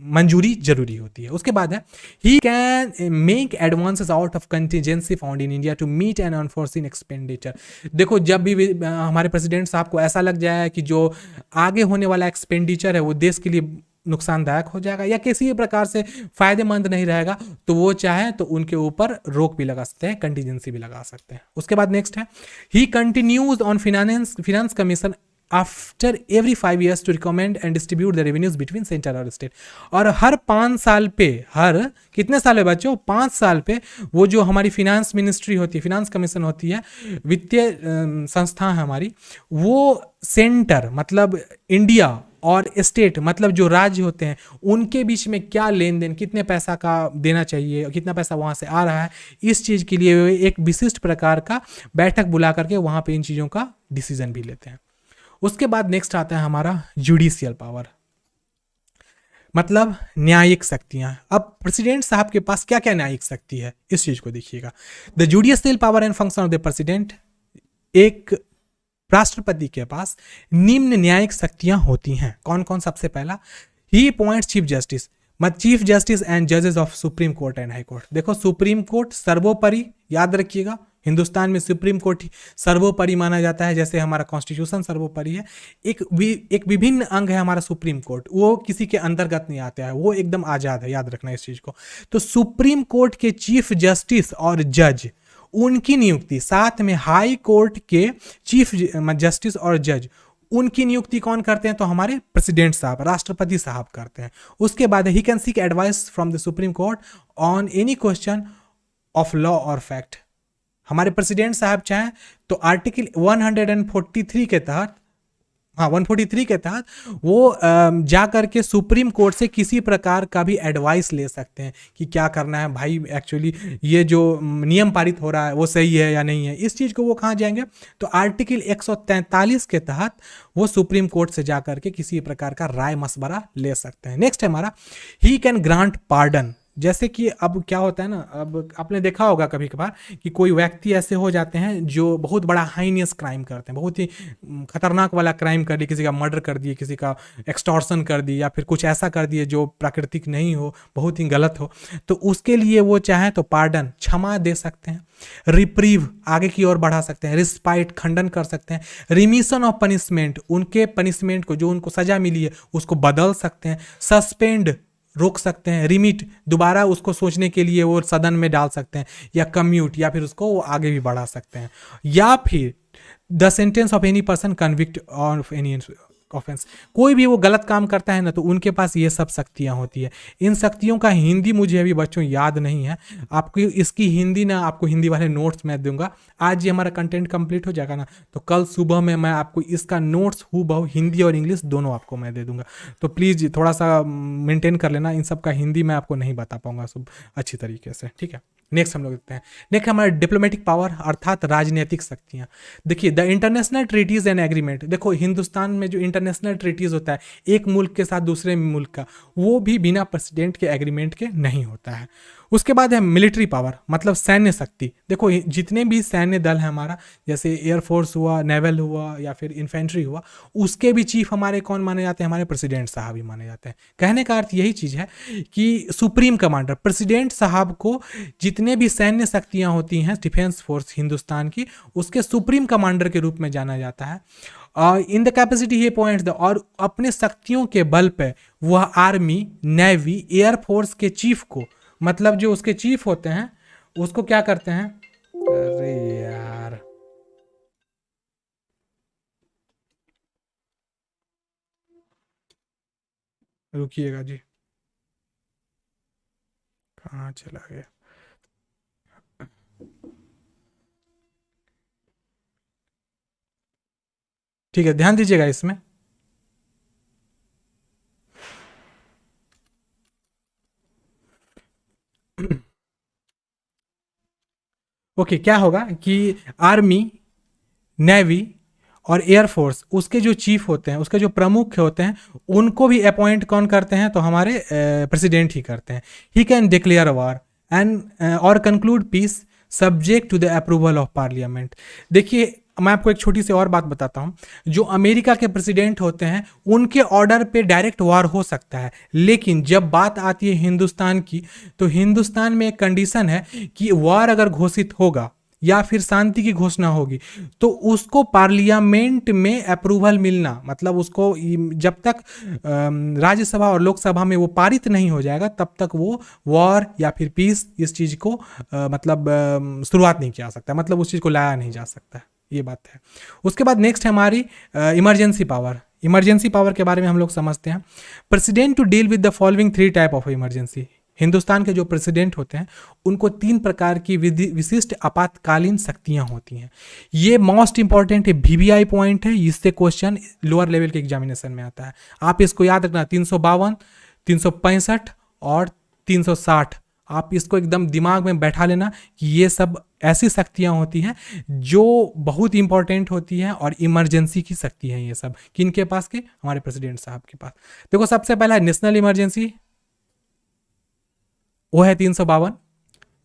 मंजूरी जरूरी होती है। उसके बाद है he can make advances out of contingency fund in India to meet an unforeseen expenditure. देखो जब भी हमारे प्रेसिडेंट साहब को ऐसा लग जाए कि जो आगे होने वाला एक्सपेंडिचर है वो देश के लिए नुकसानदायक हो जाएगा या किसी भी प्रकार से फायदेमंद नहीं रहेगा, तो वो चाहे तो उनके ऊपर रोक भी लगा सकते हैं, कंटीजेंसी भी लगा सकते हैं। उसके बाद नेक्स्ट है he continues on finance commission after every 5 years to recommend and distribute the revenues between centre और स्टेट। और हर 5 साल पे, हर कितने साल है बच्चों, 5 साल पे वो जो हमारी फिनेंस मिनिस्ट्री होती है, फिनेंस कमीशन होती है, वित्तीय संस्था है हमारी, वो सेंटर मतलब इंडिया और स्टेट मतलब जो राज्य होते हैं उनके बीच में क्या लेन देन, कितने पैसा का देना चाहिए, कितना पैसा वहाँ से आ रहा है, इस चीज़ के लिए एक विशिष्ट प्रकार का बैठक बुला करके वहाँ पे इन चीज़ों का डिसीजन भी लेते हैं। उसके बाद नेक्स्ट आता है हमारा जुडिशियल पावर, मतलब न्यायिक शक्तियां। अब प्रेसिडेंट साहब के पास क्या क्या न्यायिक शक्ति है, इस चीज को देखिएगा। The judicial power and function of the president, एक राष्ट्रपति के पास निम्न न्यायिक शक्तियां होती हैं। कौन कौन, सबसे पहला ही अपॉइंट्स चीफ जस्टिस, मत चीफ जस्टिस एंड जजेस of supreme court and high court. देखो सुप्रीम कोर्ट सर्वोपरि, याद रखिएगा हिंदुस्तान में सुप्रीम कोर्ट सर्वोपरि माना जाता है, जैसे हमारा कॉन्स्टिट्यूशन सर्वोपरि है। एक विभिन्न अंग है हमारा सुप्रीम कोर्ट, वो किसी के अंतर्गत नहीं आता है, वो एकदम आज़ाद है, याद रखना इस चीज़ को। तो सुप्रीम कोर्ट के चीफ जस्टिस और जज, उनकी नियुक्ति, साथ में हाई कोर्ट के चीफ जस्टिस और जज, उनकी नियुक्ति कौन करते हैं, तो हमारे प्रेसिडेंट साहब, राष्ट्रपति साहब करते हैं। उसके बाद he can seek advice from the supreme court on any question of law और फैक्ट। हमारे प्रेसिडेंट साहब चाहें तो आर्टिकल 143 के तहत, हाँ 143 के तहत वो जा करके सुप्रीम कोर्ट से किसी प्रकार का भी एडवाइस ले सकते हैं कि क्या करना है भाई, एक्चुअली ये जो नियम पारित हो रहा है वो सही है या नहीं है। इस चीज़ को वो कहाँ जाएंगे, तो आर्टिकल 143 के तहत वो सुप्रीम कोर्ट से जा करके किसी प्रकार का राय मशवरा ले सकते हैं। नेक्स्ट है हमारा ही कैन ग्रांट पार्डन। जैसे कि अब क्या होता है ना, अब आपने देखा होगा कभी कभार कि कोई व्यक्ति ऐसे हो जाते हैं जो बहुत बड़ा हाइनियस क्राइम करते हैं, बहुत ही खतरनाक वाला क्राइम कर दिए, किसी का मर्डर कर दिए, किसी का एक्सटॉर्शन कर दिए, या फिर कुछ ऐसा कर दिए जो प्राकृतिक नहीं हो, बहुत ही गलत हो, तो उसके लिए वो चाहे तो पार्डन, क्षमा दे सकते हैं, रिप्रीव आगे की ओर बढ़ा सकते हैं, रिस्पाइट खंडन कर सकते हैं, रिमिशन ऑफ पनिशमेंट उनके पनिशमेंट को, जो उनको सजा मिली है उसको बदल सकते हैं, सस्पेंड रोक सकते हैं, रिमिट दोबारा उसको सोचने के लिए वो सदन में डाल सकते हैं, या कम्यूट या फिर उसको वो आगे भी बढ़ा सकते हैं, या फिर the sentence of any person convict of any offence. कोई भी वो गलत काम करता है ना तो उनके पास ये सब शक्तियाँ होती है। इन शक्तियों का हिंदी मुझे अभी बच्चों याद नहीं है, आपको इसकी हिंदी ना आपको हिंदी वाले नोट्स मैं दूंगा। आज ये हमारा कंटेंट कंप्लीट हो जाएगा ना तो कल सुबह में मैं आपको इसका नोट्स हूबहू हिंदी और इंग्लिश दोनों आपको मैं दे दूंगा। तो प्लीज़ थोड़ा सा मेंटेन कर लेना, इन सब का हिंदी मैं आपको नहीं बता पाऊंगा सब अच्छी तरीके से, ठीक है। नेक्स्ट हम लोग देखते हैं, नेक्स्ट हमारा डिप्लोमेटिक पावर अर्थात राजनीतिक शक्तियाँ। देखिए the international treaties and agreement, देखो हिंदुस्तान में जो इंटरनेशनल ट्रीटीज होता है एक मुल्क के साथ दूसरे मुल्क का, वो भी बिना प्रेसिडेंट के एग्रीमेंट के नहीं होता है। उसके बाद है मिलिट्री पावर, मतलब सैन्य शक्ति। देखो जितने भी सैन्य दल हैं हमारा, जैसे एयरफोर्स हुआ, नेवल हुआ या फिर इन्फेंट्री हुआ, उसके भी चीफ हमारे कौन माने जाते हैं, हमारे प्रेसिडेंट साहब ही माने जाते हैं। कहने का अर्थ यही चीज़ है कि सुप्रीम कमांडर प्रेसिडेंट साहब को जितने भी सैन्य शक्तियाँ होती हैं डिफेंस फोर्स हिंदुस्तान की, उसके सुप्रीम कमांडर के रूप में जाना जाता है। In the capacity he points, और अपने शक्तियों के बल पे वह आर्मी, नेवी, एयरफोर्स के चीफ को, मतलब जो उसके चीफ होते हैं उसको क्या करते हैं, अरे यार रुकिएगा जी, कहाँ चला गया। ठीक है, ध्यान दीजिएगा इसमें। ओके, क्या होगा कि आर्मी, नेवी और एयरफोर्स, उसके जो चीफ होते हैं, उसके जो प्रमुख होते हैं, उनको भी अपॉइंट कौन करते हैं? तो हमारे प्रेसिडेंट ही करते हैं। He can declare war and और conclude peace subject to the approval of parliament. देखिए, मैं आपको एक छोटी सी और बात बताता हूँ। जो अमेरिका के प्रेसिडेंट होते हैं, उनके ऑर्डर पे डायरेक्ट वार हो सकता है, लेकिन जब बात आती है हिंदुस्तान की, तो हिंदुस्तान में एक कंडीशन है कि वार अगर घोषित होगा या फिर शांति की घोषणा होगी, तो उसको पार्लियामेंट में अप्रूवल मिलना, मतलब उसको जब तक राज्यसभा और लोकसभा में वो पारित नहीं हो जाएगा, तब तक वो वॉर या फिर पीस, इस चीज़ को मतलब शुरुआत नहीं किया जा सकता, मतलब उस चीज़ को लाया नहीं जा सकता, ये बात है। उसके बाद नेक्स्ट है हमारी इमरजेंसी पावर। इमरजेंसी पावर के बारे में हम लोग समझते हैं। President to deal with the following 3 type of emergency. Hindustan के जो प्रेसिडेंट होते हैं, उनको 3 प्रकार की विशिष्ट आपातकालीन शक्तियां होती हैं। ये मोस्ट इंपॉर्टेंट है, वीवीआई पॉइंट है, इससे क्वेश्चन लोअर लेवल के एग्जामिनेशन में आता है। आप इसको याद रखना, 352, 365 और 360। आप इसको एकदम दिमाग में बैठा लेना कि ये सब ऐसी शक्तियां होती हैं जो बहुत इंपॉर्टेंट होती हैं और इमरजेंसी की शक्ति है। ये सब किनके पास के? हमारे प्रेसिडेंट साहब के पास। देखो, सबसे पहला है नेशनल इमरजेंसी, वो है 352।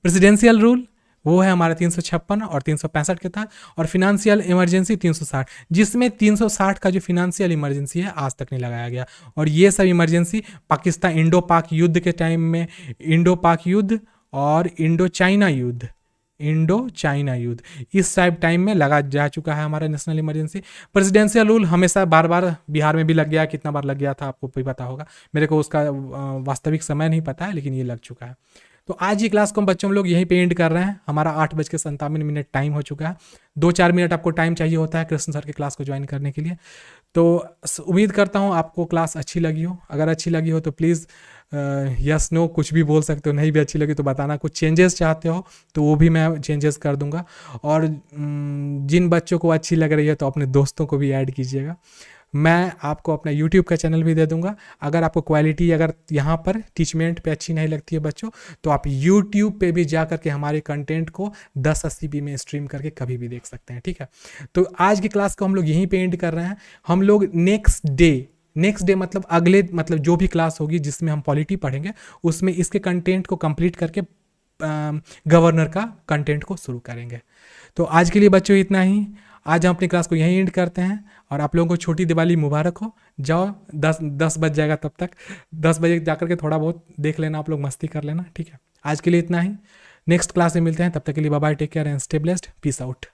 प्रेसिडेंशियल रूल, वो है हमारा 356 और 365 के तहत। और फिनेंशियल इमरजेंसी 360, जिसमें 360 का जो फिनेंशियल इमरजेंसी है आज तक नहीं लगाया गया। और ये सब इमरजेंसी पाकिस्तान इंडो पाक युद्ध के टाइम में, इंडो पाक युद्ध और इंडो चाइना युद्ध, इस टाइम में लगा जा चुका है हमारा नेशनल इमरजेंसी। प्रेसिडेंशियल रूल हमेशा बार बार बिहार में भी लग गया, कितना बार लग गया था आपको भी पता होगा, मेरे को उसका वास्तविक समय नहीं पता है, लेकिन ये लग चुका है। तो आज की क्लास को हम बच्चों लोग यहीं पे एंड कर रहे हैं। हमारा 8:57 टाइम हो चुका है। 2-4 मिनट आपको टाइम चाहिए होता है कृष्ण सर के क्लास को ज्वाइन करने के लिए। तो उम्मीद करता हूँ आपको क्लास अच्छी लगी हो। अगर अच्छी लगी हो तो प्लीज़ यस नो कुछ भी बोल सकते हो, नहीं भी अच्छी लगी तो बताना। कुछ चेंजेस चाहते हो तो वो भी मैं चेंजेस कर दूंगा। और जिन बच्चों को अच्छी लग रही है तो अपने दोस्तों को भी ऐड कीजिएगा। मैं आपको अपना यूट्यूब का चैनल भी दे दूंगा। अगर आपको क्वालिटी अगर यहाँ पर टीचमेंट पे अच्छी नहीं लगती है बच्चों, तो आप यूट्यूब पे भी जा करके हमारे कंटेंट को 1080p में स्ट्रीम करके कभी भी देख सकते हैं, ठीक है। तो आज की क्लास को हम लोग यहीं पे एंड कर रहे हैं। हम लोग नेक्स्ट डे मतलब अगले, मतलब जो भी क्लास होगी जिसमें हम पॉलिटी पढ़ेंगे, उसमें इसके कंटेंट को कंप्लीट करके गवर्नर का कंटेंट को शुरू करेंगे। तो आज के लिए बच्चों इतना ही। आज हम अपनी क्लास को यहीं एंड करते हैं और आप लोगों को छोटी दिवाली मुबारक हो। जाओ, 10 बज जाएगा, तब तक 10 बजे जाकर के थोड़ा बहुत देख लेना, आप लोग मस्ती कर लेना, ठीक है। आज के लिए इतना ही। नेक्स्ट क्लास में मिलते हैं, तब तक के लिए bye bye, take care and stay blessed, peace out.